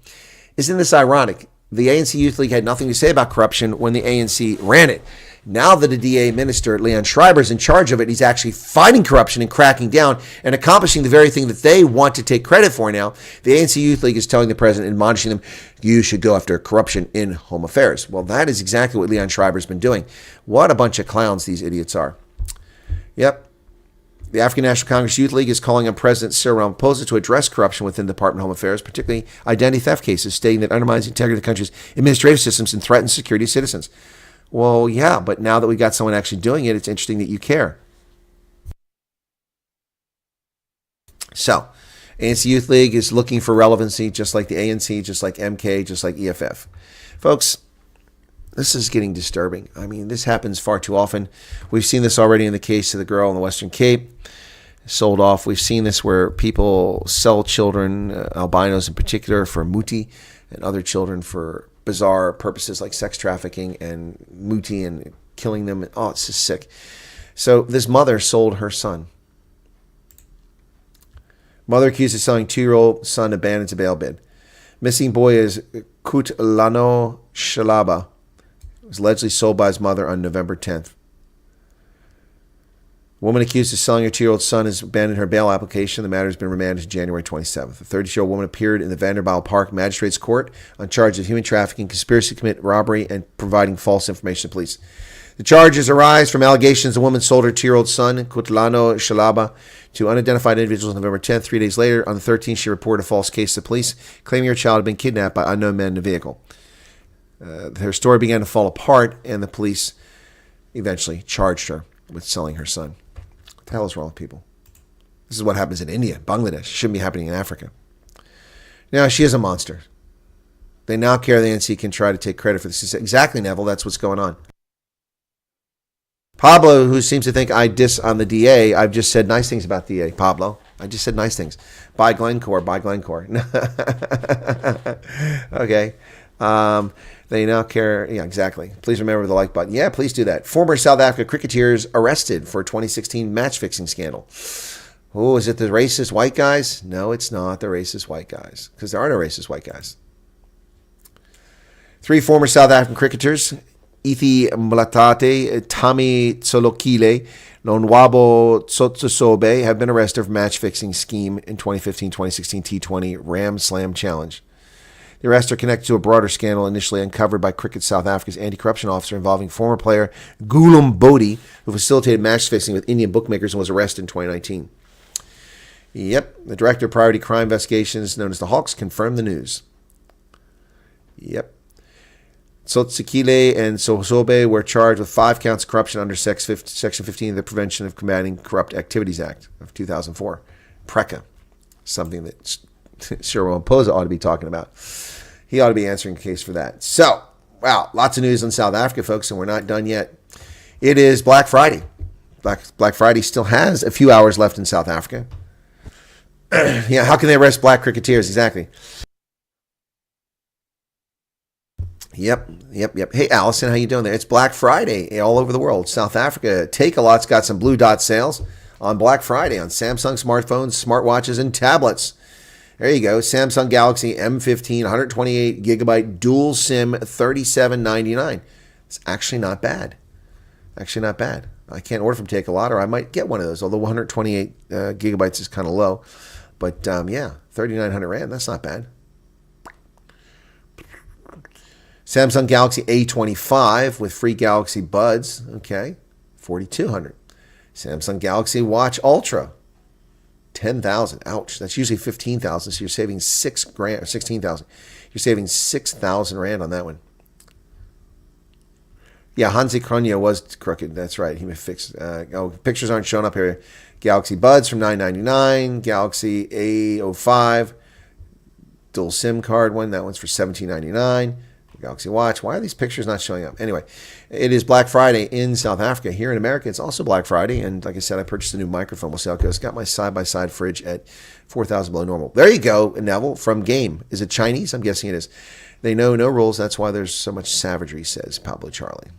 Isn't this ironic? The ANC Youth League had nothing to say about corruption when the ANC ran it. Now that the DA minister, Leon Schreiber, is in charge of it, he's actually fighting corruption and cracking down and accomplishing the very thing that they want to take credit for now. The ANC Youth League is telling the president, admonishing them, you should go after corruption in Home Affairs. Well, that is exactly what Leon Schreiber's been doing. What a bunch of clowns these idiots are. Yep. The African National Congress Youth League is calling on President Cyril Ramaphosa to address corruption within the Department of Home Affairs, particularly identity theft cases, stating that undermines the integrity of the country's administrative systems and threatens security of citizens. Well, yeah, but now that we got someone actually doing it, it's interesting that you care. So, ANC Youth League is looking for relevancy, just like the ANC, just like MK, just like EFF. Folks, this is getting disturbing. I mean, this happens far too often. We've seen this already in the case of the girl in the Western Cape, sold off. We've seen this where people sell children, albinos in particular, for muti, and other children for bizarre purposes like sex trafficking and muti and killing them. Oh, it's just sick. So this mother sold her son. Mother accused of selling 2-year-old son abandoned to bail bid. Missing boy is Kutlano Shalaba. Was allegedly sold by his mother on November 10th. Woman accused of selling her 2-year-old son has abandoned her bail application. The matter has been remanded to January 27th. A 30-year-old woman appeared in the Vanderbilt Park Magistrates Court on charges of human trafficking, conspiracy to commit robbery, and providing false information to police. The charges arise from allegations the woman sold her 2-year-old son, Kutlano Shalaba, to unidentified individuals on November 10th. 3 days later, on the 13th, she reported a false case to police, claiming her child had been kidnapped by unknown men in a vehicle. Her story began to fall apart, and the police eventually charged her with selling her son. What the hell is wrong with people? This is what happens in India, Bangladesh. It shouldn't be happening in Africa. Now, she is a monster. They now care the ANC can try to take credit for this. Exactly, Neville. That's what's going on. Pablo, who seems to think I diss on the DA, I've just said nice things about DA. Pablo, I just said nice things. Buy Glencore, buy Glencore. Okay. They now care. Yeah, exactly. Please remember the like button. Yeah, please do that. Former South Africa cricketers arrested for 2016 match fixing scandal. Oh, is it the racist white guys? No, it's not the racist white guys, because there are no racist white guys. 3 former South African cricketers, Ithi Mlatate, Tommy Tsolokile, Nonwabo Tsotsosobe, have been arrested for match fixing scheme in 2015-2016 T20 Ram Slam Challenge. The arrests are connected to a broader scandal initially uncovered by Cricket South Africa's anti-corruption officer involving former player Gulum Bodhi, who facilitated match fixing with Indian bookmakers and was arrested in 2019. Yep, the director of Priority Crime Investigations, known as the Hawks, confirmed the news. Yep. Tsotsikile and Sohosobe were charged with 5 counts of corruption under Section 15 of the Prevention of Combating Corrupt Activities Act of 2004, PRECA, something that Cyril Ramaphosa ought to be talking about. He ought to be answering a case for that. So, wow, lots of news on South Africa, folks, and we're not done yet. It is Black Friday. Black Friday still has a few hours left in South Africa. Yeah, how can they arrest black cricketers? Exactly. Yep. Hey, Allison, how you doing there? It's Black Friday all over the world. South Africa, Take-A-Lot's got some blue dot sales on Black Friday on Samsung smartphones, smartwatches, and tablets. There you go. Samsung Galaxy M15, 128 gigabyte dual SIM, $37.99. It's actually not bad. I can't order from Take-A-Lot, or I might get one of those, although 128 gigabytes is kind of low. But yeah, 3,900 Rand, that's not bad. Samsung Galaxy A25 with free Galaxy Buds, okay, 4,200. Samsung Galaxy Watch Ultra, 10,000. Ouch, that's usually 15,000, so you're saving $6,000 or 16,000. You're saving 6,000 Rand on that one. Yeah, Hansi Kronya was crooked. That's right. He fixed. Pictures aren't showing up here. Galaxy Buds from $9.99. Galaxy A05 dual SIM card one. That one's for $17.99. Galaxy Watch. Why are these pictures not showing up? Anyway, it is Black Friday in South Africa. Here in America, it's also Black Friday. And like I said, I purchased a new microphone. We'll see how it goes. Got my side-by-side fridge at 4,000 below normal. There you go, Neville, from Game. Is it Chinese? I'm guessing it is. They know no rules. That's why there's so much savagery, says Pablo Charlie.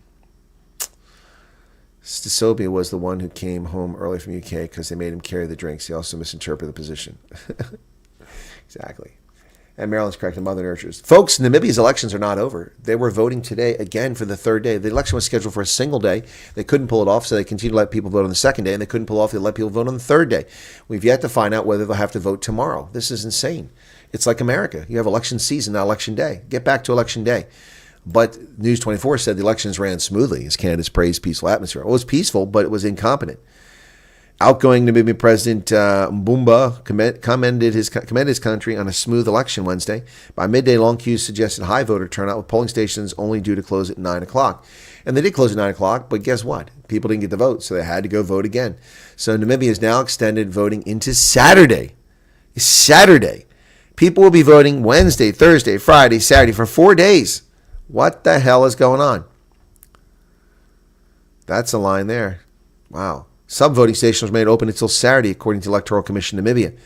Stisobia was the one who came home early from UK because they made him carry the drinks. He also misinterpreted the position. Exactly. And Maryland's correct. The mother nurtures. Folks, Namibia's elections are not over. They were voting today again for the third day. The election was scheduled for a single day. They couldn't pull it off, so they continued to let people vote on the second day, and they couldn't pull it off. They let people vote on the third day. We've yet to find out whether they'll have to vote tomorrow. This is insane. It's like America. You have election season, not election day. Get back to election day. But News 24 said the elections ran smoothly as candidates praised peaceful atmosphere. It was peaceful, but it was incompetent. Outgoing Namibian President Mbumba commended his country on a smooth election Wednesday. By midday, long queues suggested high voter turnout, with polling stations only due to close at 9 o'clock. And they did close at 9 o'clock, but guess what? People didn't get the vote, so they had to go vote again. So Namibia has now extended voting into Saturday. Saturday. People will be voting Wednesday, Thursday, Friday, Saturday for 4 days. What the hell is going on? That's a line there. Wow. Some voting stations remain open until Saturday, according to Electoral Commission Namibia.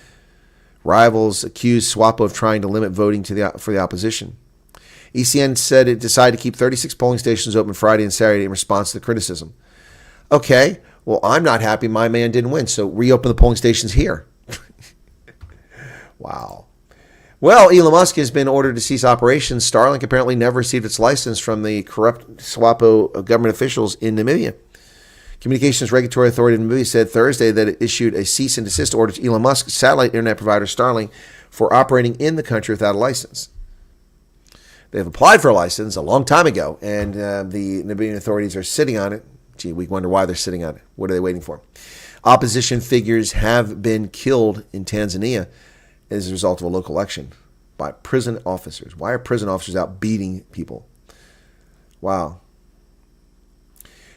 Rivals accused SWAPO of trying to limit voting for the opposition. ECN said it decided to keep 36 polling stations open Friday and Saturday in response to the criticism. Okay, well, I'm not happy my man didn't win, so reopen the polling stations here. Wow. Well, Elon Musk has been ordered to cease operations. Starlink apparently never received its license from the corrupt SWAPO government officials in Namibia. Communications Regulatory Authority in Namibia said Thursday that it issued a cease and desist order to Elon Musk's satellite internet provider Starlink for operating in the country without a license. They have applied for a license a long time ago, and the Namibian authorities are sitting on it. Gee, we wonder why they're sitting on it. What are they waiting for? Opposition figures have been killed in Tanzania as a result of a local election by prison officers. Why are prison officers out beating people? Wow.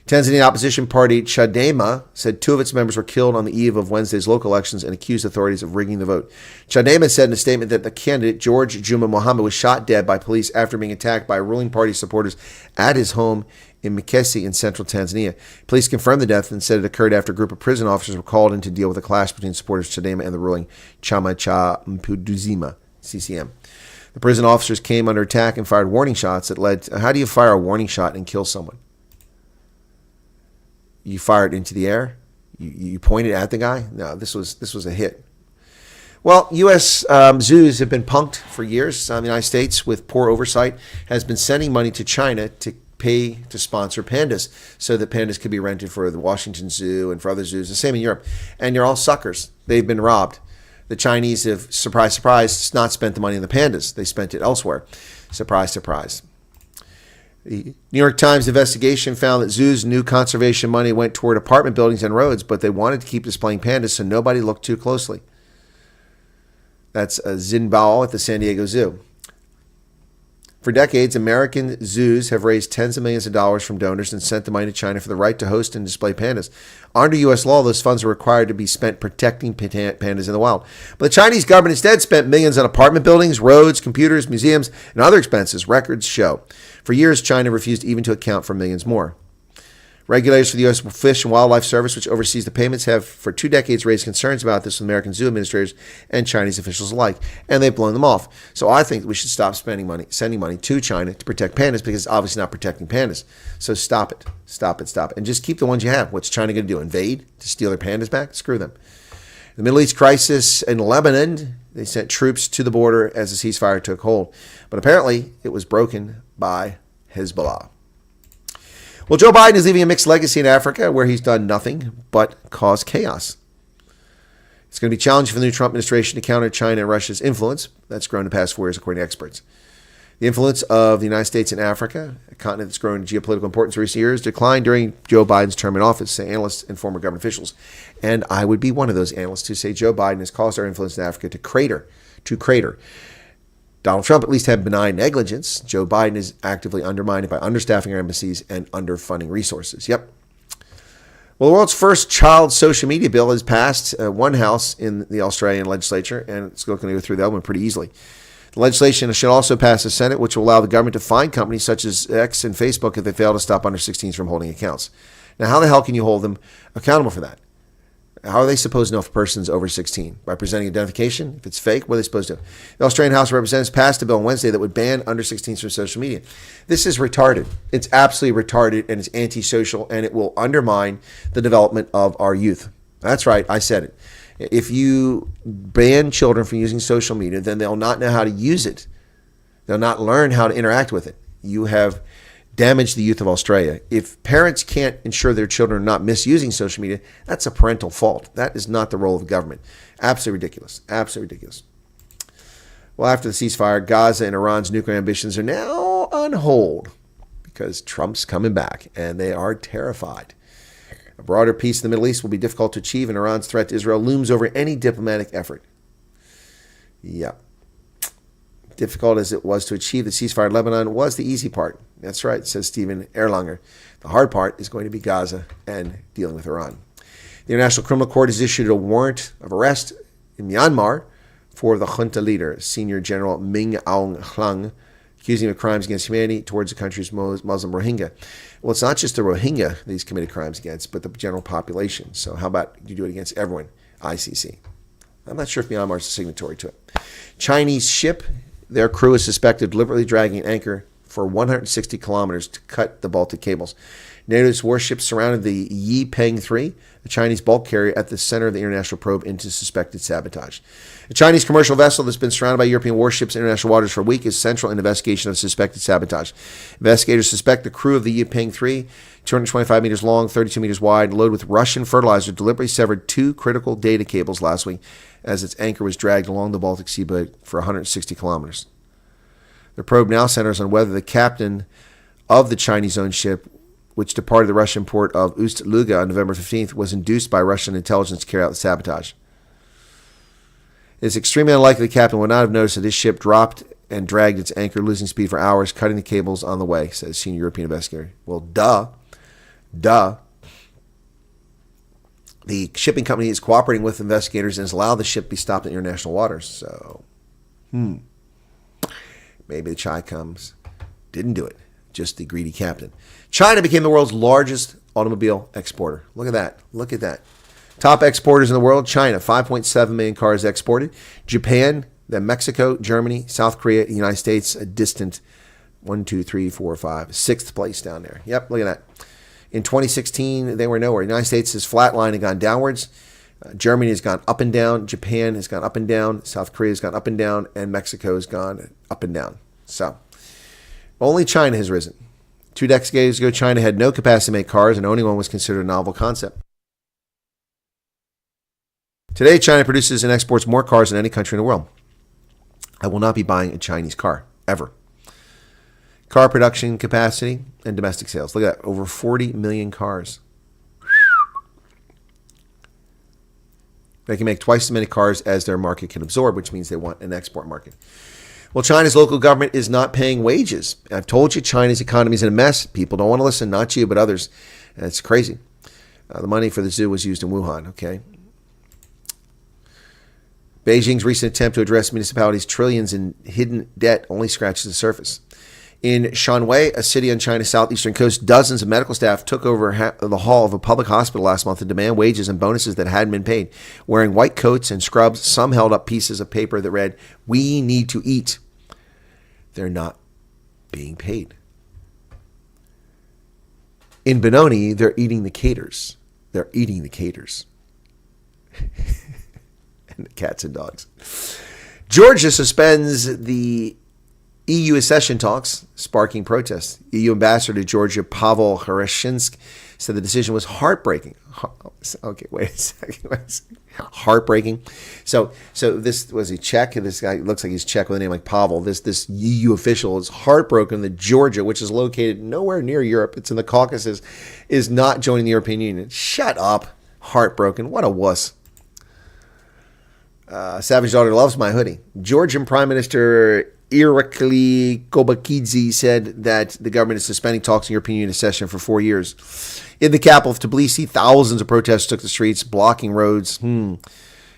Tanzanian opposition party Chadema said 2 of its members were killed on the eve of Wednesday's local elections and accused authorities of rigging the vote. Chadema said in a statement that the candidate, George Juma Mohammed, was shot dead by police after being attacked by ruling party supporters at his home in Mikesi in central Tanzania. Police confirmed the death and said it occurred after a group of prison officers were called in to deal with a clash between supporters of Chadema and the ruling Chama Cha Mpuduzima, CCM. The prison officers came under attack and fired warning shots that led to, how do you fire a warning shot and kill someone? You fire it into the air? You point it at the guy? No, this was a hit. Well, U.S. zoos have been punked for years. The United States, with poor oversight, has been sending money to China to pay to sponsor pandas so that pandas could be rented for the Washington Zoo and for other zoos. The same in Europe. And you're all suckers. They've been robbed. The Chinese have, surprise, surprise, not spent the money on the pandas. They spent it elsewhere. Surprise, surprise. The New York Times investigation found that zoos' new conservation money went toward apartment buildings and roads, but they wanted to keep displaying pandas so nobody looked too closely. That's Zinbao at the San Diego Zoo. For decades, American zoos have raised tens of millions of dollars from donors and sent the money to China for the right to host and display pandas. Under U.S. law, those funds are required to be spent protecting pandas in the wild. But the Chinese government instead spent millions on apartment buildings, roads, computers, museums, and other expenses, records show. For years, China refused even to account for millions more. Regulators for the U.S. Fish and Wildlife Service, which oversees the payments, have for 2 decades raised concerns about this with American zoo administrators and Chinese officials alike, and they've blown them off. So I think we should stop sending money to China to protect pandas because it's obviously not protecting pandas. So stop it. Stop it. Stop it. And just keep the ones you have. What's China going to do? Invade? To steal their pandas back? Screw them. The Middle East crisis in Lebanon, they sent troops to the border as the ceasefire took hold. But apparently it was broken by Hezbollah. Well, Joe Biden is leaving a mixed legacy in Africa where he's done nothing but cause chaos. It's going to be challenging for the new Trump administration to counter China and Russia's influence that's grown in the past 4 years, according to experts. The influence of the United States in Africa, a continent that's grown in geopolitical importance in recent years, declined during Joe Biden's term in office, say analysts and former government officials. And I would be one of those analysts who say Joe Biden has caused our influence in Africa to crater. Donald Trump at least had benign negligence. Joe Biden is actively undermined by understaffing our embassies and underfunding resources. Yep. Well, the world's first child social media bill has passed one house in the Australian legislature, and it's going to go through that one pretty easily. The legislation should also pass the Senate, which will allow the government to fine companies such as X and Facebook if they fail to stop under 16s from holding accounts. Now, how the hell can you hold them accountable for that? How are they supposed to know if a person's over 16? By presenting identification? If it's fake, what are they supposed to do? The Australian House of Representatives passed a bill on Wednesday that would ban under 16s from social media. This is retarded. It's absolutely retarded, and it's antisocial, and it will undermine the development of our youth. That's right, I said it. If you ban children from using social media, then they'll not know how to use it. They'll not learn how to interact with it. You have damaged the youth of Australia. If parents can't ensure their children are not misusing social media, that's a parental fault. That is not the role of the government. Absolutely ridiculous. Absolutely ridiculous. Well, after the ceasefire, Gaza and Iran's nuclear ambitions are now on hold because Trump's coming back, and they are terrified. A broader peace in the Middle East will be difficult to achieve, and Iran's threat to Israel looms over any diplomatic effort. Yeah. Difficult as it was to achieve the ceasefire in Lebanon was the easy part. That's right, says Stephen Erlanger. The hard part is going to be Gaza and dealing with Iran. The International Criminal Court has issued a warrant of arrest in Myanmar for the junta leader, Senior General Min Aung Hlaing, accusing him of crimes against humanity towards the country's Muslim Rohingya. Well, it's not just the Rohingya that he's committed crimes against, but the general population. So how about you do it against everyone, ICC? I'm not sure if Myanmar is a signatory to it. Chinese ship, their crew is suspected of deliberately dragging an anchor for 160 kilometers to cut the Baltic cables. NATO's warships surrounded the Yipeng 3, a Chinese bulk carrier at the center of the international probe into suspected sabotage. A Chinese commercial vessel that's been surrounded by European warships in international waters for a week is central in the investigation of suspected sabotage. Investigators suspect the crew of the Yipeng 3, 225 meters long, 32 meters wide, loaded with Russian fertilizer, deliberately severed 2 critical data cables last week as its anchor was dragged along the Baltic seabed for 160 kilometers. The probe now centers on whether the captain of the Chinese-owned ship, which departed the Russian port of Ust-Luga on November 15th, was induced by Russian intelligence to carry out the sabotage. It is extremely unlikely the captain would not have noticed that his ship dropped and dragged its anchor, losing speed for hours, cutting the cables on the way, says senior European investigator. Well, duh. The shipping company is cooperating with investigators and has allowed the ship to be stopped in international waters. So, maybe the chai comes. Didn't do it. Just the greedy captain. China became the world's largest automobile exporter. Look at that. Look at that. Top exporters in the world, China, 5.7 million cars exported. Japan, then Mexico, Germany, South Korea, the United States, a distant 1, 2, 3, 4, 5, sixth place down there. Yep, look at that. In 2016, they were nowhere. The United States has flatlined and gone downwards. Germany has gone up and down. Japan has gone up and down. South Korea has gone up and down. And Mexico has gone up and down. So, only China has risen. 2 decades ago, China had no capacity to make cars, and owning one was considered a novel concept. Today, China produces and exports more cars than any country in the world. I will not be buying a Chinese car, ever. Car production capacity and domestic sales. Look at that, over 40 million cars. They can make twice as many cars as their market can absorb, which means they want an export market. Well, China's local government is not paying wages. I've told you China's economy is in a mess. People don't want to listen, not you, but others. And it's crazy. The money for the zoo was used in Wuhan, okay? Beijing's recent attempt to address municipalities' trillions in hidden debt only scratches the surface. In Shanwei, a city on China's southeastern coast, dozens of medical staff took over the hall of a public hospital last month to demand wages and bonuses that hadn't been paid. Wearing white coats and scrubs, some held up pieces of paper that read, "We need to eat." They're not being paid. In Benoni, they're eating the caters. They're eating the caters. And the cats and dogs. Georgia suspends the EU accession talks, sparking protests. EU ambassador to Georgia, Pavel Hereshchensk, said the decision was heartbreaking. Okay, wait a second. Heartbreaking. So this was a Czech. This guy looks like he's Czech with a name like Pavel. This EU official is heartbroken that Georgia, which is located nowhere near Europe, it's in the Caucasus, is not joining the European Union. Shut up. Heartbroken. What a wuss. Savage Daughter loves my hoodie. Georgian Prime Minister Irakli Kobakidze said that the government is suspending talks in European Union accession for 4 years. In the capital of Tbilisi, thousands of protesters took the streets, blocking roads.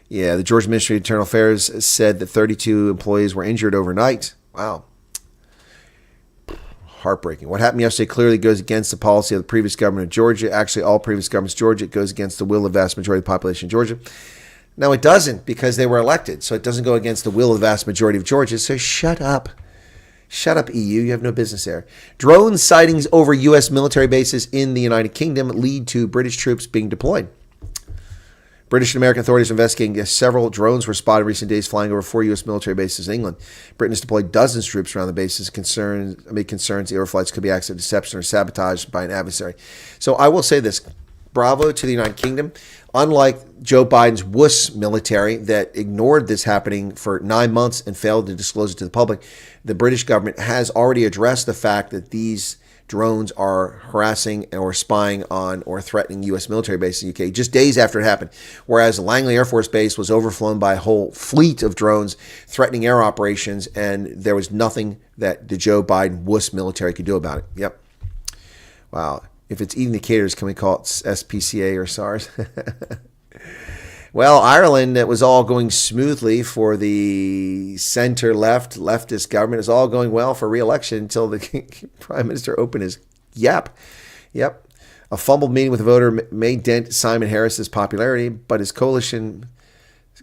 Yeah, the Georgia Ministry of Internal Affairs said that 32 employees were injured overnight. Wow. Heartbreaking. What happened yesterday clearly goes against the policy of the previous government of Georgia. Actually, all previous governments of Georgia. It goes against the will of the vast majority of the population of Georgia. No, it doesn't, because they were elected. So it doesn't go against the will of the vast majority of Georgia. So shut up. Shut up, EU. You have no business there. Drone sightings over U.S. military bases in the United Kingdom lead to British troops being deployed. British and American authorities are investigating several drones were spotted in recent days flying over 4 U.S. military bases in England. Britain has deployed dozens of troops around the bases amid concerns the overflights could be acts of deception or sabotage by an adversary. So I will say this. Bravo to the United Kingdom. Unlike Joe Biden's wuss military that ignored this happening for 9 months and failed to disclose it to the public, the British government has already addressed the fact that these drones are harassing or spying on or threatening U.S. military bases in the UK just days after it happened. Whereas Langley Air Force Base was overflown by a whole fleet of drones threatening air operations, and there was nothing that the Joe Biden wuss military could do about it. Yep. Wow. If it's eating the caters, can we call it SPCA or SARS? Well, Ireland, it was all going smoothly for the center-left, leftist government. It was all going well for re-election until the prime minister opened his yap. Yep. A fumbled meeting with a voter may dent Simon Harris's popularity, but his coalition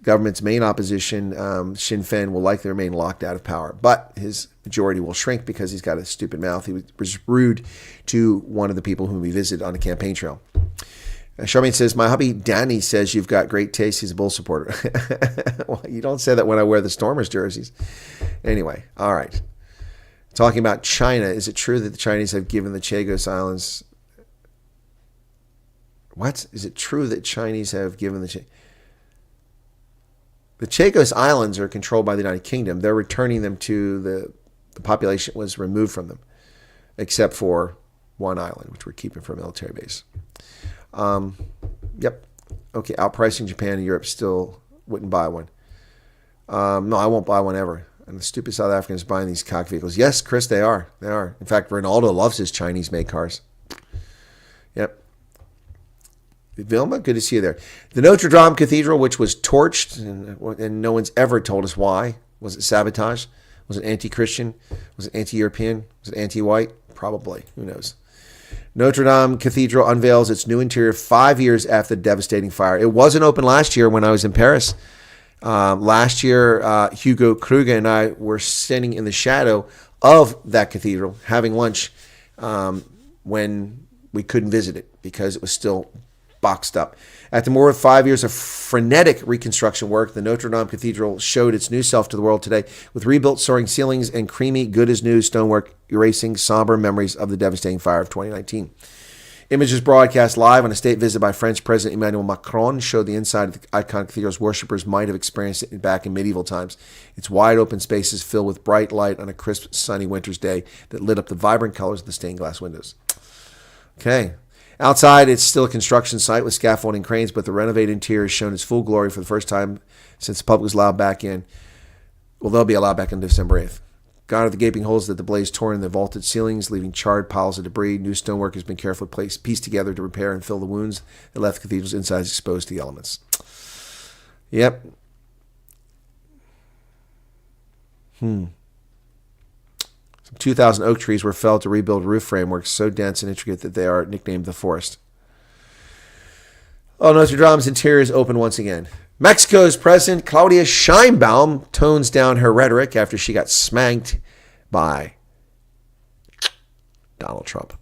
government's main opposition, Sinn Féin, will likely remain locked out of power. But his majority will shrink because he's got a stupid mouth. He was rude to one of the people whom he visited on the campaign trail. Charmaine says, my hubby Danny says you've got great taste. He's a Bull supporter. Well, you don't say that when I wear the Stormers jerseys. Anyway, all right. Talking about China, is it true that the Chinese have given the Chagos Islands... What? Is it true that Chinese have given the Chagos Islands are controlled by the United Kingdom. They're returning them to the population was removed from them, except for one island, which we're keeping for a military base. Yep. Okay, outpricing Japan and Europe, still wouldn't buy one. No, I won't buy one ever. And the stupid South Africans buying these cock vehicles. Yes, Chris, they are. They are. In fact, Ronaldo loves his Chinese-made cars. Yep. Vilma, good to see you there. The Notre Dame Cathedral, which was torched, and no one's ever told us why. Was it sabotage? Was it anti-Christian? Was it anti-European? Was it anti-white? Probably. Who knows? Notre Dame Cathedral unveils its new interior 5 years after the devastating fire. It wasn't open last year when I was in Paris. Last year, Hugo Kruger and I were standing in the shadow of that cathedral having lunch when we couldn't visit it because it was still boxed up. After more than 5 years of frenetic reconstruction work, the Notre Dame Cathedral showed its new self to the world today with rebuilt soaring ceilings and creamy, good-as-new stonework erasing somber memories of the devastating fire of 2019. Images broadcast live on a state visit by French President Emmanuel Macron showed the inside of the iconic cathedral's worshippers might have experienced it back in medieval times. Its wide-open spaces filled with bright light on a crisp, sunny winter's day that lit up the vibrant colors of the stained glass windows. Okay. Outside, it's still a construction site with scaffolding cranes, but the renovated interior has shown its full glory for the first time since the public was allowed back in. Well, they'll be allowed back on December 8th. Gone are the gaping holes that the blaze tore in the vaulted ceilings, leaving charred piles of debris. New stonework has been carefully pieced together to repair and fill the wounds that left the cathedral's insides exposed to the elements. Yep. Some 2,000 oak trees were felled to rebuild roof frameworks so dense and intricate that they are nicknamed the forest. Oh, Notre Dame's interior is open once again. Mexico's President Claudia Sheinbaum tones down her rhetoric after she got smacked by Donald Trump.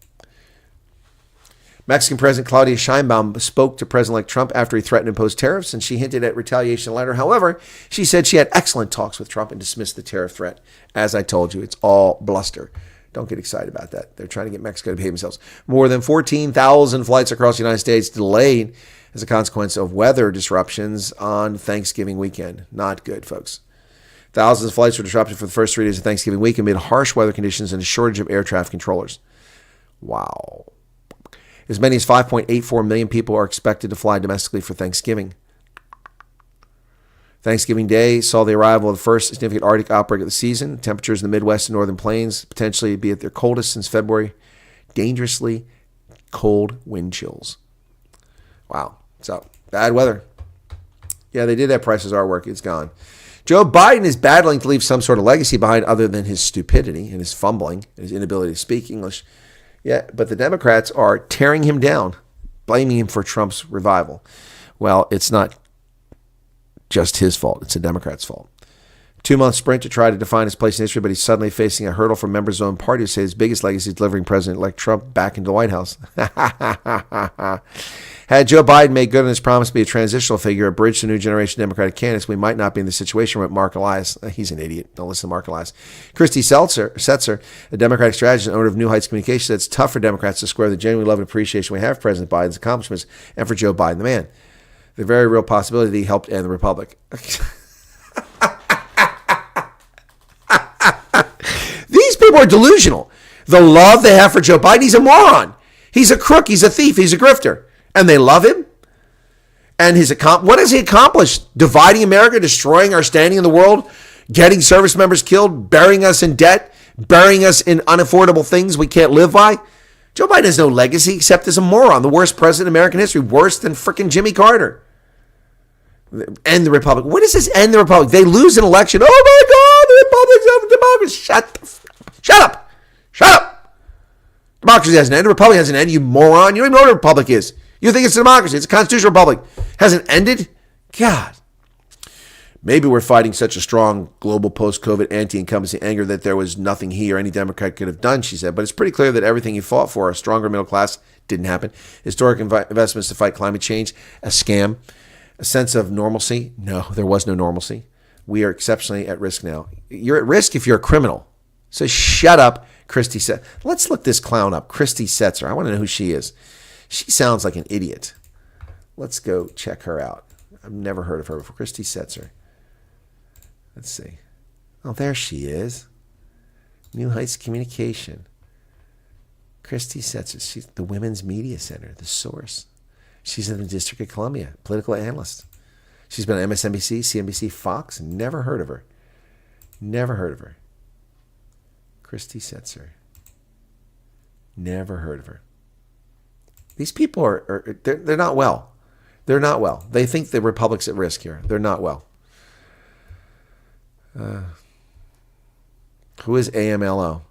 Mexican President Claudia Sheinbaum spoke to President-elect Trump after he threatened to impose tariffs, and she hinted at retaliation later. However, she said she had excellent talks with Trump and dismissed the tariff threat. As I told you, it's all bluster. Don't get excited about that. They're trying to get Mexico to behave themselves. More than 14,000 flights across the United States delayed as a consequence of weather disruptions on Thanksgiving weekend. Not good, folks. Thousands of flights were disrupted for the first 3 days of Thanksgiving week amid harsh weather conditions and a shortage of air traffic controllers. Wow. As many as 5.84 million people are expected to fly domestically for Thanksgiving. Thanksgiving Day saw the arrival of the first significant Arctic outbreak of the season. Temperatures in the Midwest and Northern Plains potentially be at their coldest since February. Dangerously cold wind chills. Wow. So, bad weather. Yeah, they did that Prices Are work. It's gone. Joe Biden is battling to leave some sort of legacy behind other than his stupidity and his fumbling and his inability to speak English. Yeah, but the Democrats are tearing him down, blaming him for Trump's revival. Well, it's not just his fault. It's the Democrats' fault. 2-month sprint to try to define his place in history, but he's suddenly facing a hurdle from members of his own party who say his biggest legacy is delivering President-elect Trump back into the White House. Had Joe Biden made good on his promise to be a transitional figure, a bridge to new generation Democratic candidates, we might not be in the situation with Mark Elias. He's an idiot. Don't listen to Mark Elias. Christy Setzer, a Democratic strategist and owner of New Heights Communications, said it's tough for Democrats to square the genuine love and appreciation we have for President Biden's accomplishments and for Joe Biden, the man. The very real possibility that he helped end the Republic. These people are delusional. The love they have for Joe Biden, he's a moron. He's a crook. He's a thief. He's a grifter. And they love him. And what has he accomplished? Dividing America, destroying our standing in the world, getting service members killed, burying us in debt, burying us in unaffordable things we can't live by. Joe Biden has no legacy except as a moron, the worst president in American history, worse than frickin' Jimmy Carter. End the Republic. What does this end the Republic? They lose an election. Oh my God, the Republic's over democracy. Shut up. Democracy hasn't ended. The Republic hasn't ended, you moron. You don't even know what a republic is. You think it's a democracy. It's a constitutional republic. Hasn't ended? God. Maybe we're fighting such a strong global post-COVID anti-incumbency anger that there was nothing he or any Democrat could have done, she said. But it's pretty clear that everything he fought for, a stronger middle class, didn't happen. Historic investments to fight climate change, a scam. A sense of normalcy? No, there was no normalcy. We are exceptionally at risk now. You're at risk if you're a criminal. So shut up, Christy Setzer. Let's look this clown up, Christy Setzer. I want to know who she is. She sounds like an idiot. Let's go check her out. I've never heard of her before. Christy Setzer. Let's see. Oh, there she is. New Heights Communication. Christy Setzer. She's the Women's Media Center, the source. She's in the District of Columbia, political analyst. She's been on MSNBC, CNBC, Fox. Never heard of her. Never heard of her. Christy Setzer. Never heard of her. These people they're not well. They're not well. They think the Republic's at risk here. They're not well. Who is AMLO?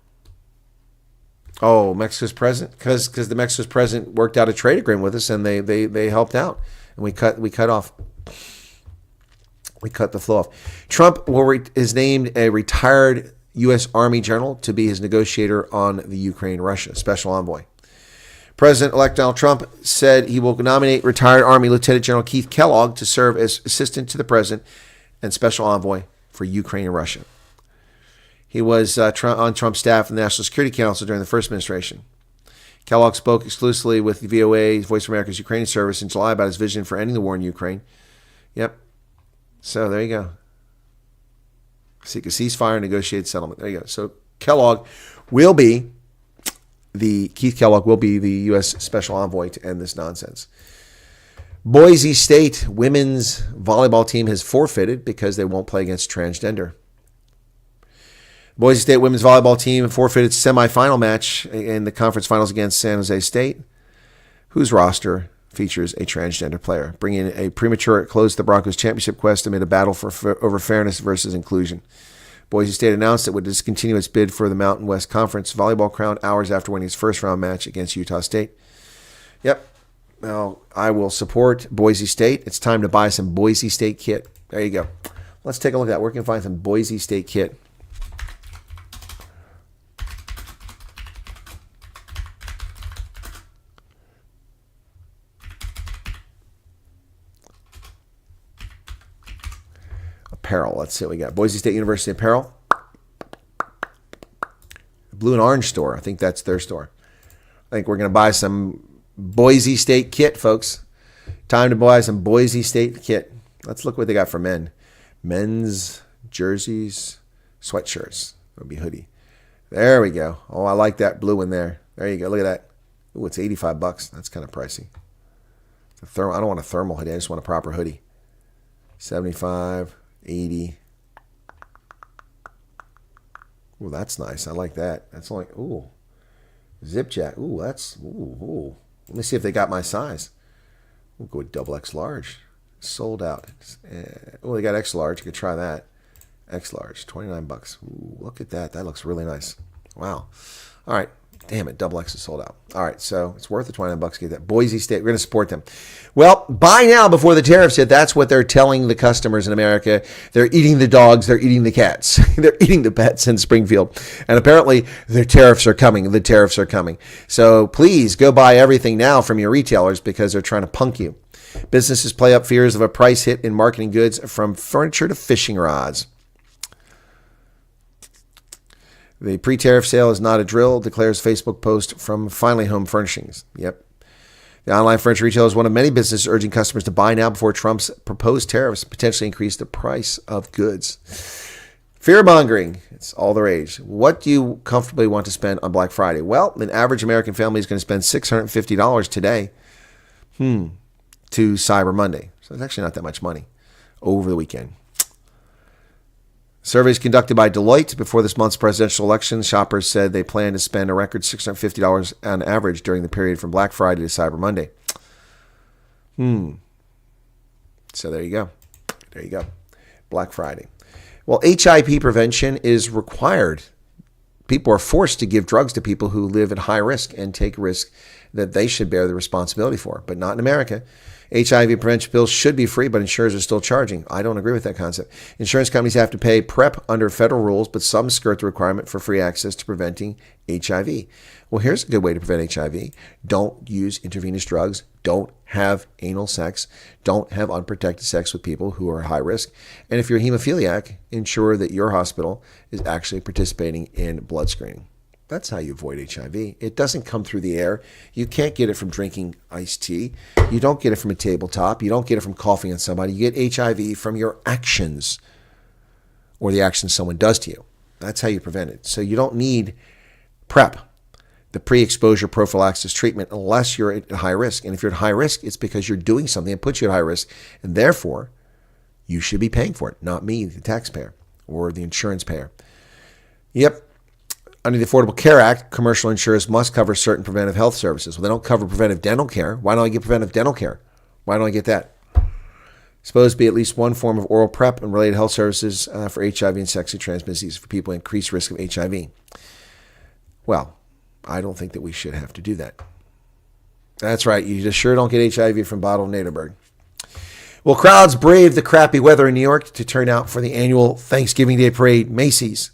Oh, Mexico's president? Because the Mexico's president worked out a trade agreement with us, and they helped out, and we cut the flow off. Trump is named a retired U.S. Army general to be his negotiator on the Ukraine-Russia special envoy. President-elect Donald Trump said he will nominate retired Army Lieutenant General Keith Kellogg to serve as assistant to the president and special envoy for Ukraine and Russia. He was on Trump's staff in the National Security Council during the first administration. Kellogg spoke exclusively with the VOA, Voice of America's Ukrainian service, in July about his vision for ending the war in Ukraine. Yep. So there you go. Seek a ceasefire and negotiate settlement. There you go. So Keith Kellogg will be the U.S. Special Envoy to end this nonsense. Boise State women's volleyball team has forfeited because they won't play against transgender. Boise State women's volleyball team forfeited its semifinal match in the conference finals against San Jose State, whose roster features a transgender player, bringing a premature close to the Broncos' championship quest amid a battle over fairness versus inclusion. Boise State announced it would discontinue its bid for the Mountain West Conference volleyball crown hours after winning its first-round match against Utah State. Yep. Well, I will support Boise State. It's time to buy some Boise State kit. There you go. Let's take a look at that. Where can we find some Boise State kit? Apparel. Let's see what we got. Boise State University apparel. Blue and Orange store. I think that's their store. I think we're going to buy some Boise State kit, folks. Time to buy some Boise State kit. Let's look what they got for men. Men's jerseys, sweatshirts. It'll be hoodie. There we go. Oh, I like that blue one there. There you go. Look at that. Ooh, it's $85. That's kind of pricey. It's I don't want a thermal hoodie. I just want a proper hoodie. 75, 80. Ooh, that's nice. I like that. That's only, ooh. Zip jack. Ooh, that's, ooh. Let me see if they got my size. We'll go with double X large. Sold out. Well, they got X large. You could try that. X large, $29. Ooh, look at that. That looks really nice. Wow. All right. Damn it. Double X is sold out. All right. So it's worth the $29 to get that. Boise State. We're going to support them. Well, buy now before the tariffs hit. That's what they're telling the customers in America. They're eating the dogs. They're eating the cats. They're eating the pets in Springfield. And apparently their tariffs are coming. The tariffs are coming. So please go buy everything now from your retailers because they're trying to punk you. Businesses play up fears of a price hit in marketing goods from furniture to fishing rods. The pre-tariff sale is not a drill, declares Facebook post from Finally Home Furnishings. Yep. The online furniture retailer is one of many businesses urging customers to buy now before Trump's proposed tariffs potentially increase the price of goods. Fearmongering. It's all the rage. What do you comfortably want to spend on Black Friday? Well, an average American family is going to spend $650 today to Cyber Monday. So it's actually not that much money over the weekend. Surveys conducted by Deloitte before this month's presidential election, shoppers said they plan to spend a record $650 on average during the period from Black Friday to Cyber Monday. So there you go. There you go. Black Friday. Well, HIV prevention is required. People are forced to give drugs to people who live at high risk and take risk that they should bear the responsibility for, but not in America. HIV prevention pills should be free, but insurers are still charging. I don't agree with that concept. Insurance companies have to pay PrEP under federal rules, but some skirt the requirement for free access to preventing HIV. Well, here's a good way to prevent HIV. Don't use intravenous drugs. Don't have anal sex. Don't have unprotected sex with people who are high risk. And if you're a hemophiliac, ensure that your hospital is actually participating in blood screening. That's how you avoid HIV. It doesn't come through the air. You can't get it from drinking iced tea. You don't get it from a tabletop. You don't get it from coughing on somebody. You get HIV from your actions or the actions someone does to you. That's how you prevent it. So you don't need PrEP, the pre-exposure prophylaxis treatment, unless you're at high risk. And if you're at high risk, it's because you're doing something that puts you at high risk. And therefore, you should be paying for it, not me, the taxpayer or the insurance payer. Yep. Under the Affordable Care Act, commercial insurers must cover certain preventive health services. Well, they don't cover preventive dental care. Why don't I get preventive dental care? Why don't I get that? Supposed to be at least one form of oral PrEP and related health services for HIV and sexually transmitted disease for people at increased risk of HIV. Well, I don't think that we should have to do that. That's right. You just sure don't get HIV from bottled Naderberg. Well, crowds braved the crappy weather in New York to turn out for the annual Thanksgiving Day parade, Macy's.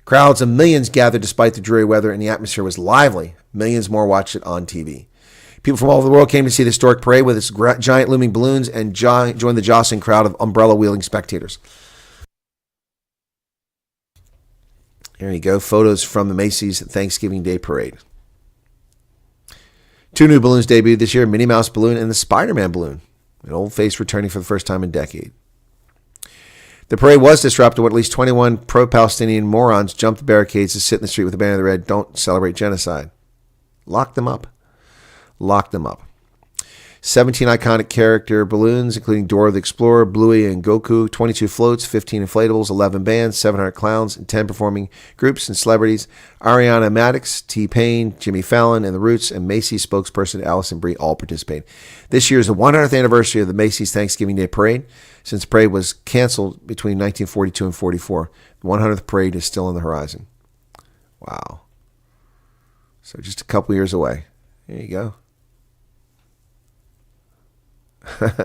Crowds of millions gathered despite the dreary weather, and the atmosphere was lively. Millions more watched it on TV. People from all over the world came to see the historic parade with its giant looming balloons and joined the jostling crowd of umbrella-wielding spectators. There you go. Photos from the Macy's Thanksgiving Day parade. 2 new balloons debuted this year, Minnie Mouse balloon and the Spider-Man balloon. An old face returning for the first time in a decade. The parade was disrupted when at least 21 pro-Palestinian morons jumped the barricades to sit in the street with a banner that read, "Don't celebrate genocide." Lock them up. Lock them up. 17 iconic character balloons, including Dora the Explorer, Bluey, and Goku, 22 floats, 15 inflatables, 11 bands, 700 clowns, and 10 performing groups and celebrities. Ariana Madix, T-Pain, Jimmy Fallon, and The Roots, and Macy's spokesperson Allison Brie all participate. This year is the 100th anniversary of the Macy's Thanksgiving Day Parade. Since the parade was canceled between 1942 and 44, the 100th parade is still on the horizon. Wow. So just a couple years away. There you go.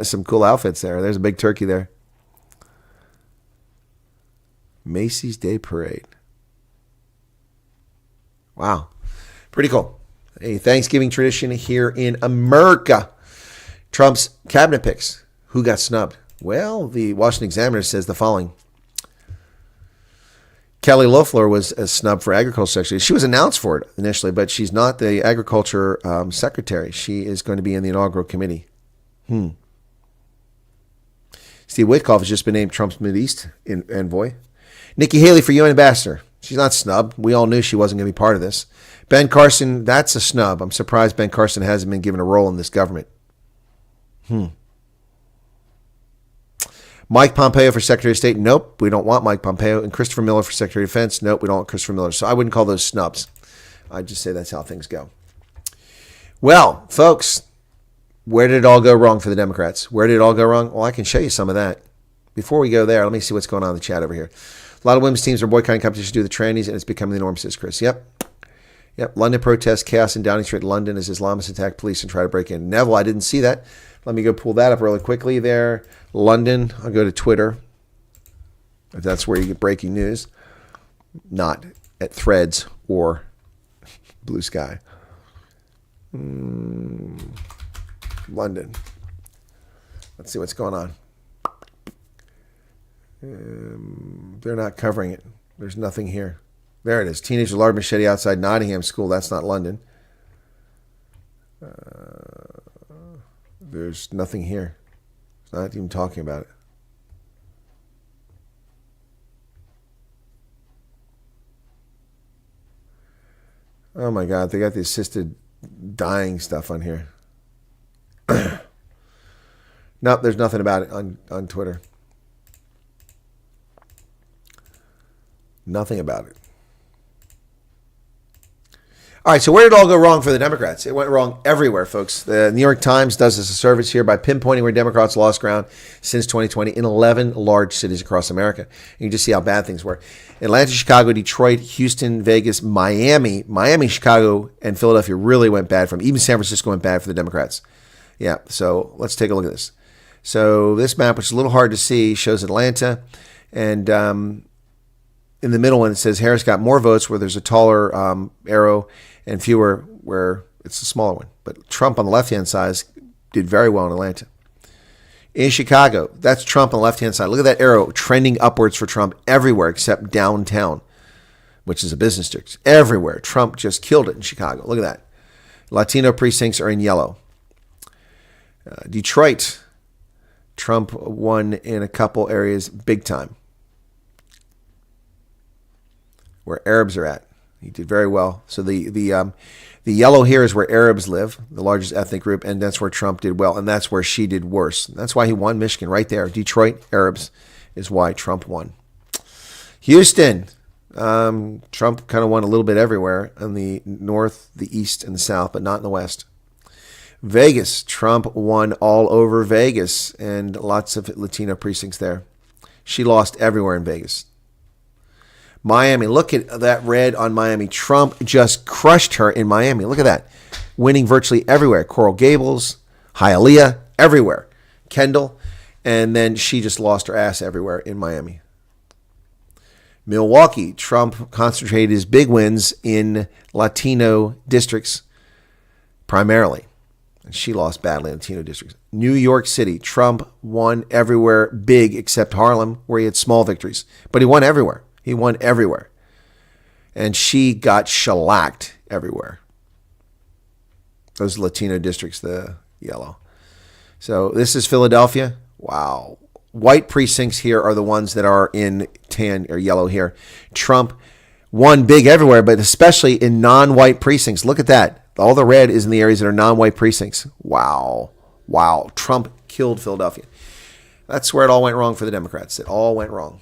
Some cool outfits there. There's a big turkey there. Macy's Day Parade. Wow. Pretty cool. A Thanksgiving tradition here in America. Trump's cabinet picks. Who got snubbed? Well, the Washington Examiner says the following. Kelly Loeffler was snubbed for agriculture secretary. She was announced for it initially, but she's not the agriculture secretary. She is going to be in the inaugural committee. Steve Witkoff has just been named Trump's Mideast envoy. Nikki Haley for UN ambassador. She's not snubbed. We all knew she wasn't going to be part of this. Ben Carson, that's a snub. I'm surprised Ben Carson hasn't been given a role in this government. Mike Pompeo for Secretary of State. Nope, we don't want Mike Pompeo. And Christopher Miller for Secretary of Defense. Nope, we don't want Christopher Miller. So I wouldn't call those snubs. I'd just say that's how things go. Well, folks, Where did it all go wrong for the Democrats? Where did it all go wrong? Well, I can show you some of that. Before we go there, let me see what's going on in the chat over here. A lot of women's teams are boycotting competition due to the trannies, and it's becoming the norm, says Chris. Yep. London protests, chaos in Downing Street, London, as Islamists attack police and try to break in. Neville, I didn't see that. Let me go pull that up really quickly there. London, I'll go to Twitter, if that's where you get breaking news. Not at Threads or Blue Sky. London. Let's see what's going on. They're not covering it. There's nothing here. There it is. Teenager with large machete outside Nottingham School. That's not London. There's nothing here. It's not even talking about it. Oh my God, they got the assisted dying stuff on here. Nope, there's nothing about it on Twitter. Nothing about it. All right, so where did it all go wrong for the Democrats? It went wrong everywhere, folks. The New York Times does us a service here by pinpointing where Democrats lost ground since 2020 in 11 large cities across America. And you just see how bad things were. Atlanta, Chicago, Detroit, Houston, Vegas, Miami, Chicago, and Philadelphia really went bad for them. Even San Francisco went bad for the Democrats. Yeah, so let's take a look at this. So this map, which is a little hard to see, shows Atlanta. And in the middle one, it says Harris got more votes where there's a taller arrow and fewer where it's a smaller one. But Trump on the left-hand side did very well in Atlanta. In Chicago, that's Trump on the left-hand side. Look at that arrow trending upwards for Trump everywhere except downtown, which is a business district. Everywhere. Trump just killed it in Chicago. Look at that. Latino precincts are in yellow. Detroit, Trump won in a couple areas big time. Where Arabs are at. He did very well. So the yellow here is where Arabs live, the largest ethnic group, and that's where Trump did well, and that's where she did worse. That's why he won Michigan right there. Detroit, Arabs is why Trump won. Houston, Trump kind of won a little bit everywhere in the north, the east, and the south, but not in the west. Vegas, Trump won all over Vegas and lots of Latino precincts there. She lost everywhere in Vegas. Miami, look at that red on Miami. Trump just crushed her in Miami. Look at that. Winning virtually everywhere. Coral Gables, Hialeah, everywhere. Kendall, and then she just lost her ass everywhere in Miami. Milwaukee, Trump concentrated his big wins in Latino districts primarily. And she lost badly in Latino districts. New York City, Trump won everywhere big except Harlem, where he had small victories. But he won everywhere. He won everywhere. And she got shellacked everywhere. Those Latino districts, the yellow. So this is Philadelphia. Wow. White precincts here are the ones that are in tan or yellow here. Trump won big everywhere, but especially in non-white precincts. Look at that. All the red is in the areas that are non-white precincts. Wow. Wow. Trump killed Philadelphia. That's where it all went wrong for the Democrats. It all went wrong.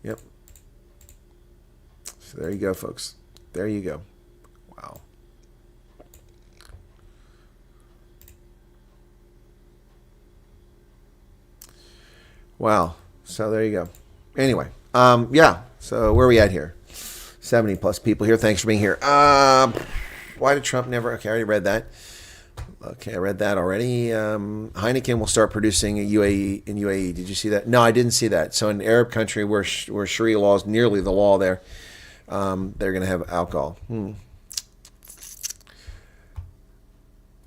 Yep. So there you go, folks. There you go. Wow. Wow. So there you go. Anyway, yeah. So where are we at here? 70 plus people here. Thanks for being here. Why did Trump never? Okay, I already read that. Okay, I read that already. Heineken will start producing in UAE. Did you see that? No, I didn't see that. So in Arab country where Sharia law is nearly the law there, they're going to have alcohol.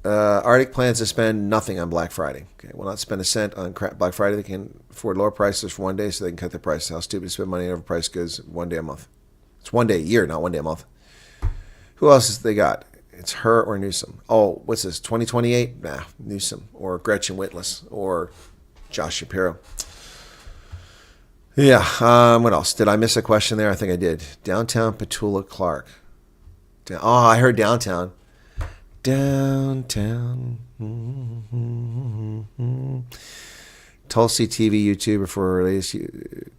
Arctic plans to spend nothing on Black Friday. Okay, will not spend a cent on Black Friday. They can afford lower prices for one day so they can cut their prices. How stupid to spend money on overpriced goods one day a month. It's one day a year, not one day a month. Who else has they got? It's her or Newsom. Oh, what's this, 2028? Nah, Newsom or Gretchen Whitlas or Josh Shapiro. Yeah, what else? Did I miss a question there? I think I did. Downtown Petula Clark. Oh, I heard downtown. Downtown. Tulsi TV YouTuber for latest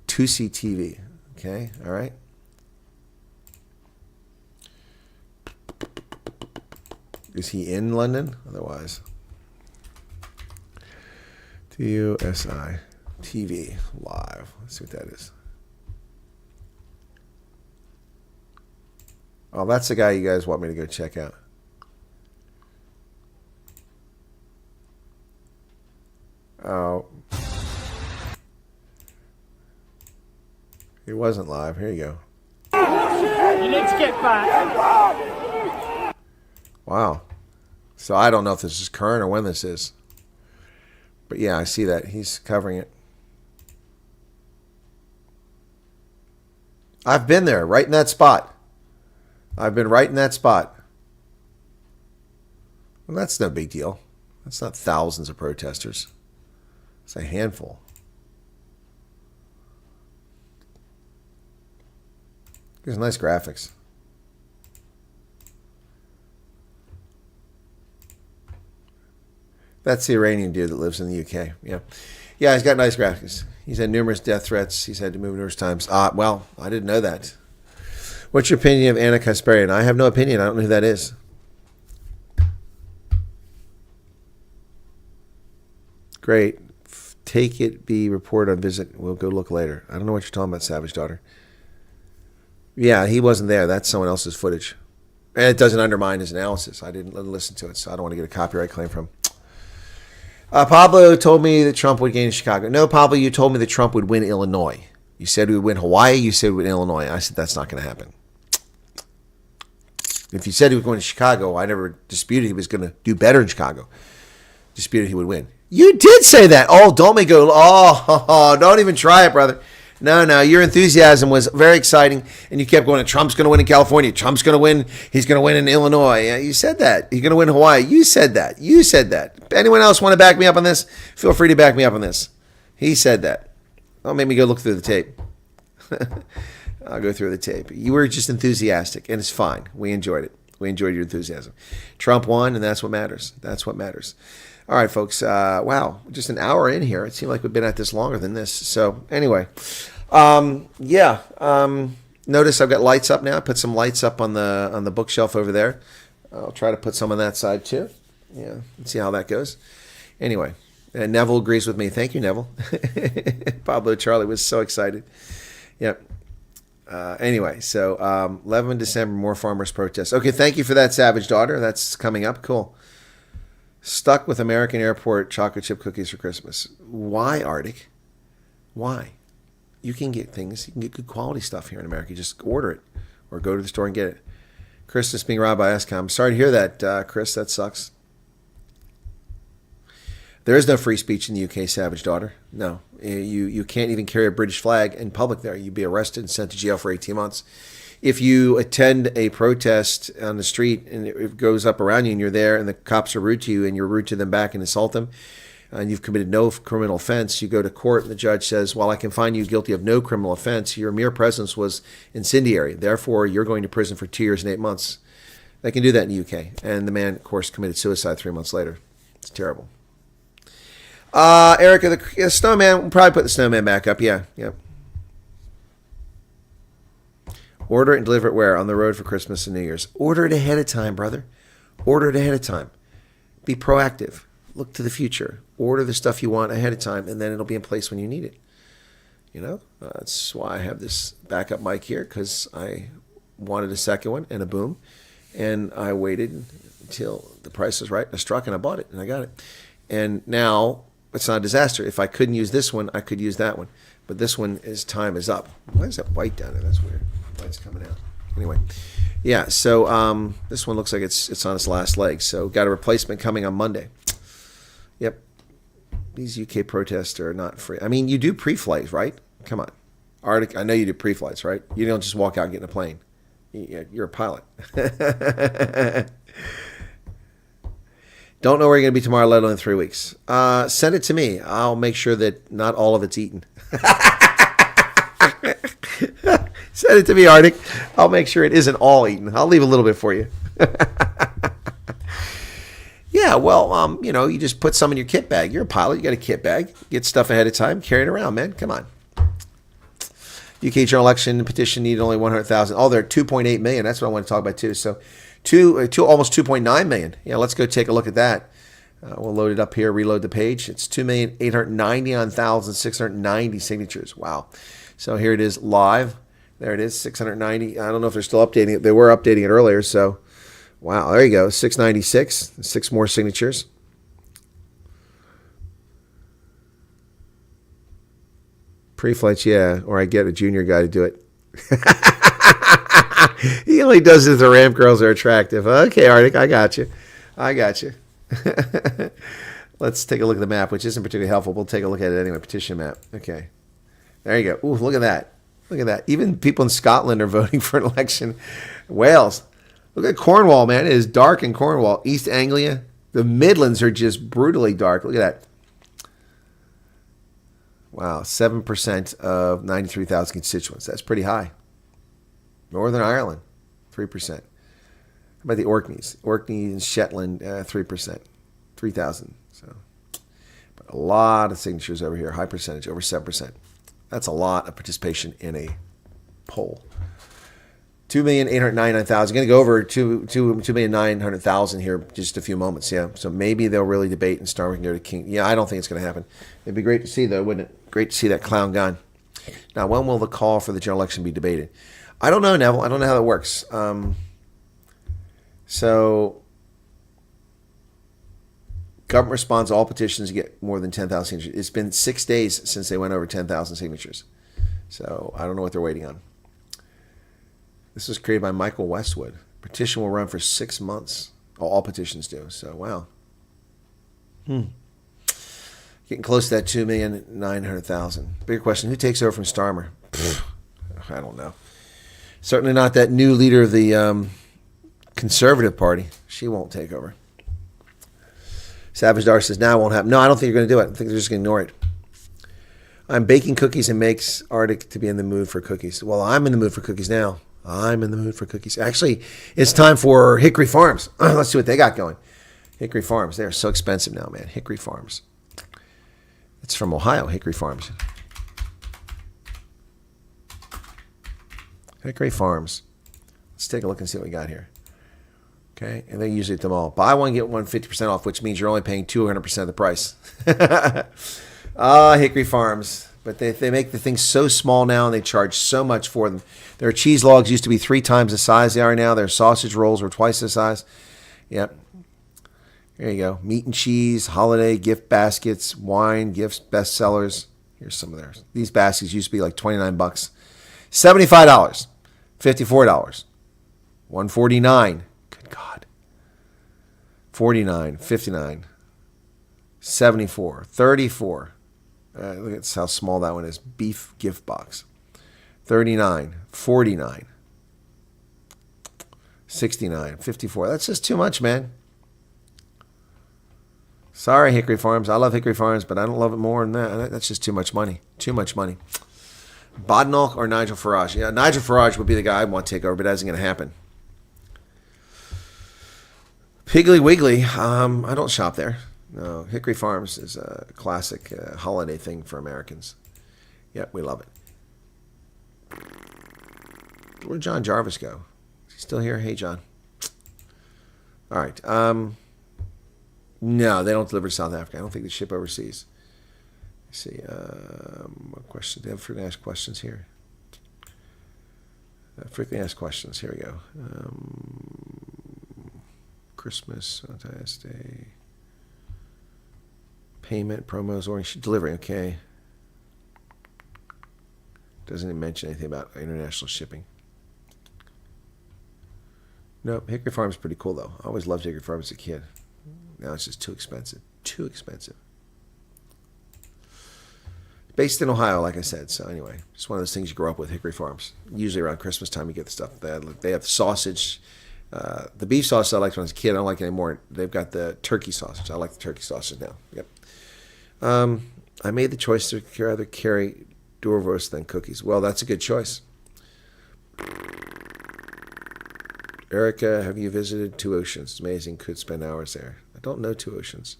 Tusi TV. Okay, all right. Is he in London? Otherwise. TUSI TV live. Let's see what that is. Oh, that's the guy you guys want me to go check out. Oh. He wasn't live. Here you go. You need to get back. Wow. So I don't know if this is current or when this is. But yeah, I see that. He's covering it. I've been there, right in that spot. I've been right in that spot. Well, that's no big deal. That's not thousands of protesters. It's a handful. There's nice graphics. That's the Iranian dude that lives in the UK. Yeah. Yeah, he's got nice graphics. He's had numerous death threats. He's had to move numerous times. Well, I didn't know that. What's your opinion of Anna Kasparian? I have no opinion. I don't know who that is. Great. Take it, be reported on visit. We'll go look later. I don't know what you're talking about, Savage Daughter. Yeah, he wasn't there. That's someone else's footage. And it doesn't undermine his analysis. I didn't listen to it, so I don't want to get a copyright claim from him. Pablo told me that Trump would gain Chicago. No, Pablo, you told me that Trump would win Illinois. You said we would win Hawaii. You said we would win Illinois. I said that's not going to happen. If you said he was going to Chicago, I never disputed he was going to do better in Chicago. Disputed he would win. You did say that. Oh, don't make go. Oh, don't even try it, brother. No. Your enthusiasm was very exciting, and you kept going, Trump's going to win in California. Trump's going to win. He's going to win in Illinois. Yeah, you said that. He's going to win in Hawaii. You said that. You said that. Anyone else want to back me up on this? Feel free to back me up on this. He said that. Don't make me go look through the tape. I'll go through the tape. You were just enthusiastic, and it's fine. We enjoyed it. We enjoyed your enthusiasm. Trump won, and that's what matters. That's what matters. All right, folks. Wow, just an hour in here. It seemed like we've been at this longer than this. So anyway, notice I've got lights up now. I put some lights up on the bookshelf over there. I'll try to put some on that side too. Yeah, let's see how that goes. Anyway, and Neville agrees with me. Thank you, Neville. Pablo Charlie was so excited. Yep. Anyway, so 11 December, more farmers' protests. Okay, thank you for that, Savage Daughter. That's coming up. Cool. Stuck with American Airport chocolate chip cookies for Christmas. Why, Arctic? Why? You can get things. You can get good quality stuff here in America. You just order it or go to the store and get it. Christmas being robbed by Escom. Sorry to hear that, Chris. That sucks. There is no free speech in the UK, Savage Daughter. No. You can't even carry a British flag in public there. You'd be arrested and sent to jail for 18 months. If you attend a protest on the street and it goes up around you and you're there and the cops are rude to you and you're rude to them back and insult them and you've committed no criminal offense, you go to court and the judge says, well, I can find you guilty of no criminal offense. Your mere presence was incendiary. Therefore, you're going to prison for 2 years and 8 months. They can do that in the UK. And the man, of course, committed suicide 3 months later. It's terrible. Erica, the snowman, we'll probably put the snowman back up. Yeah. Order it and deliver it where? On the road for Christmas and New Year's. Order it ahead of time, brother. Order it ahead of time. Be proactive. Look to the future. Order the stuff you want ahead of time, and then it'll be in place when you need it. You know, that's why I have this backup mic here, because I wanted a second one and a boom, and I waited until the price was right. I struck and I bought it, and I got it. And now it's not a disaster. If I couldn't use this one, I could use that one. But this one, time is up. Why is that white down there? That's weird. Light's coming out. Anyway, yeah. So this one looks like it's on its last leg. So got a replacement coming on Monday. Yep. These UK protests are not free. I mean, you do pre-flights, right? Come on, Arctic. I know you do pre-flights, right? You don't just walk out and get in a plane. You're a pilot. Don't know where you're going to be tomorrow, let alone in 3 weeks. Send it to me. I'll make sure that not all of it's eaten. Send it to me, Arctic. I'll make sure it isn't all eaten. I'll leave a little bit for you. Yeah, well, you just put some in your kit bag. You're a pilot. You got a kit bag. Get stuff ahead of time. Carry it around, man. Come on. UK general election petition needed only 100,000. Oh, they're 2.8 million. That's what I want to talk about, too. So Almost 2.9 million. Yeah, let's go take a look at that. We'll load it up here, reload the page. It's 2,899,690 signatures. Wow. So here it is live. There it is, 690. I don't know if they're still updating it. They were updating it earlier. So, wow, there you go, 696. 6 more signatures. Pre-flights, yeah. Or I get a junior guy to do it. He only does it if the ramp girls are attractive. Okay, Arctic, I got you. Let's take a look at the map, which isn't particularly helpful. We'll take a look at it anyway. Petition map. Okay. There you go. Ooh, look at that. Look at that. Even people in Scotland are voting for an election. Wales. Look at Cornwall, man. It is dark in Cornwall. East Anglia. The Midlands are just brutally dark. Look at that. Wow. 7% of 93,000 constituents. That's pretty high. Northern Ireland, 3%. How about the Orkneys? Orkneys and Shetland, 3%. 3,000. So, but a lot of signatures over here. High percentage, over 7%. That's a lot of participation in a poll. 2,899,000. Going to go over 2,900,000 here in just a few moments. Yeah. So maybe they'll really debate and Starlink can go to King. Yeah, I don't think it's going to happen. It'd be great to see, though, wouldn't it? Great to see that clown gone. Now, when will the call for the general election be debated? I don't know, Neville. I don't know how that works. So, government responds to all petitions to get more than 10,000 signatures. It's been 6 days since they went over 10,000 signatures. So, I don't know what they're waiting on. This was created by Michael Westwood. Petition will run for 6 months. All petitions do. So, wow. Getting close to that 2,900,000. Bigger question, who takes over from Starmer? I don't know. Certainly not that new leader of the Conservative Party. She won't take over. Savage Dar says, now it won't happen. No, I don't think you're going to do it. I think they're just going to ignore it. I'm baking cookies and makes Arctic to be in the mood for cookies. Well, I'm in the mood for cookies now. Actually, it's time for Hickory Farms. Let's see what they got going. Hickory Farms. They're so expensive now, man. Hickory Farms. It's from Ohio, Hickory Farms. Hickory Farms. Let's take a look and see what we got here. Okay, and they usually at the mall. Buy one, get one 50% off, which means you're only paying 200% of the price. Hickory Farms. But they make the things so small now and they charge so much for them. Their cheese logs used to be 3 times the size they are now. Their sausage rolls were twice the size. Yep. There you go. Meat and cheese, holiday, gift baskets, wine, gifts, bestsellers. Here's some of theirs. These baskets used to be like $29. $75. $54. $149. Good God. $49. $59. $74. $34. Look at how small that one is. Beef gift box. $39. $49. $69. $54. That's just too much, man. Sorry, Hickory Farms. I love Hickory Farms, but I don't love it more than that. That's just too much money. Too much money. Badenoch or Nigel Farage? Yeah, Nigel Farage would be the guy I'd want to take over, but that isn't going to happen. Piggly Wiggly. I don't shop there. No, Hickory Farms is a classic holiday thing for Americans. Yep, we love it. Where'd John Jarvis go? Is he still here? Hey, John. All right. No, they don't deliver to South Africa. I don't think they ship overseas. Let's see. What questions? They have frequently asked questions here. Frequently asked questions. Here we go. Christmas, Valentine's Day. Payment, promos, orange delivery. Okay. Doesn't even mention anything about international shipping. Nope. Hickory Farm is pretty cool, though. I always loved Hickory Farm as a kid. Now it's just too expensive. Too expensive. Based in Ohio, like I said. So anyway, just one of those things you grow up with, Hickory Farms. Usually around Christmas time you get the stuff. They have sausage. The beef sausage I liked when I was a kid. I don't like it anymore. They've got the turkey sausage. I like the turkey sausage now. Yep. I made the choice to rather carry Dorvost than cookies. Well, that's a good choice. Erica, have you visited Two Oceans? It's amazing. Could spend hours there. I don't know Two Oceans.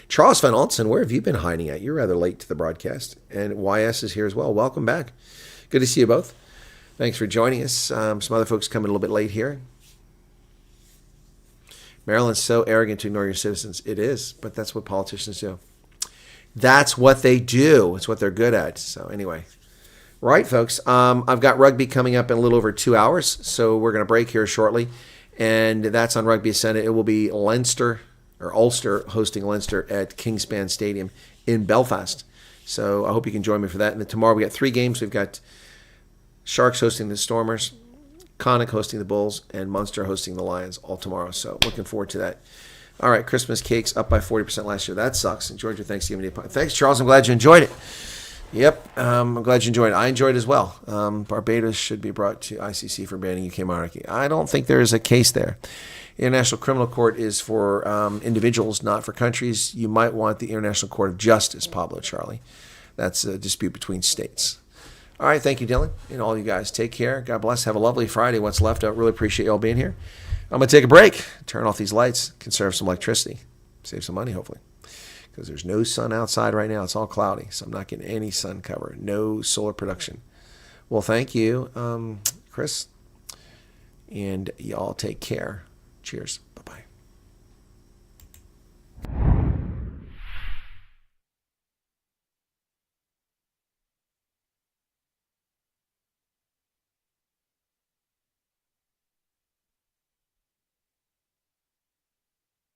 Charles Van Alton, where have you been hiding at? You're rather late to the broadcast. And YS is here as well. Welcome back. Good to see you both. Thanks for joining us. Some other folks coming a little bit late here. Maryland's so arrogant to ignore your citizens. It is, but that's what politicians do. That's what they do. It's what they're good at. So anyway. Right, folks. I've got rugby coming up in a little over 2 hours, so we're going to break here shortly. And that's on Rugby Ascendant. It will be Ulster hosting Leinster at Kingspan Stadium in Belfast. So I hope you can join me for that. And then tomorrow we got 3 games. We've got Sharks hosting the Stormers, Connacht hosting the Bulls, and Munster hosting the Lions all tomorrow. So looking forward to that. All right, Christmas cakes up by 40% last year. That sucks. Enjoyed your Thanksgiving Day. Thanks, Charles. I'm glad you enjoyed it. Yep, I'm glad you enjoyed it. I enjoyed it as well. Barbados should be brought to ICC for banning UK monarchy. I don't think there is a case there. International Criminal Court is for individuals, not for countries. You might want the International Court of Justice, Pablo Charlie. That's a dispute between states. All right, thank you, Dylan, and all you guys. Take care. God bless. Have a lovely Friday. What's left? I really appreciate you all being here. I'm going to take a break, turn off these lights, conserve some electricity, save some money, hopefully. Because there's no sun outside right now. It's all cloudy, so I'm not getting any sun cover. No solar production. Well, thank you, Chris. And y'all take care. Cheers.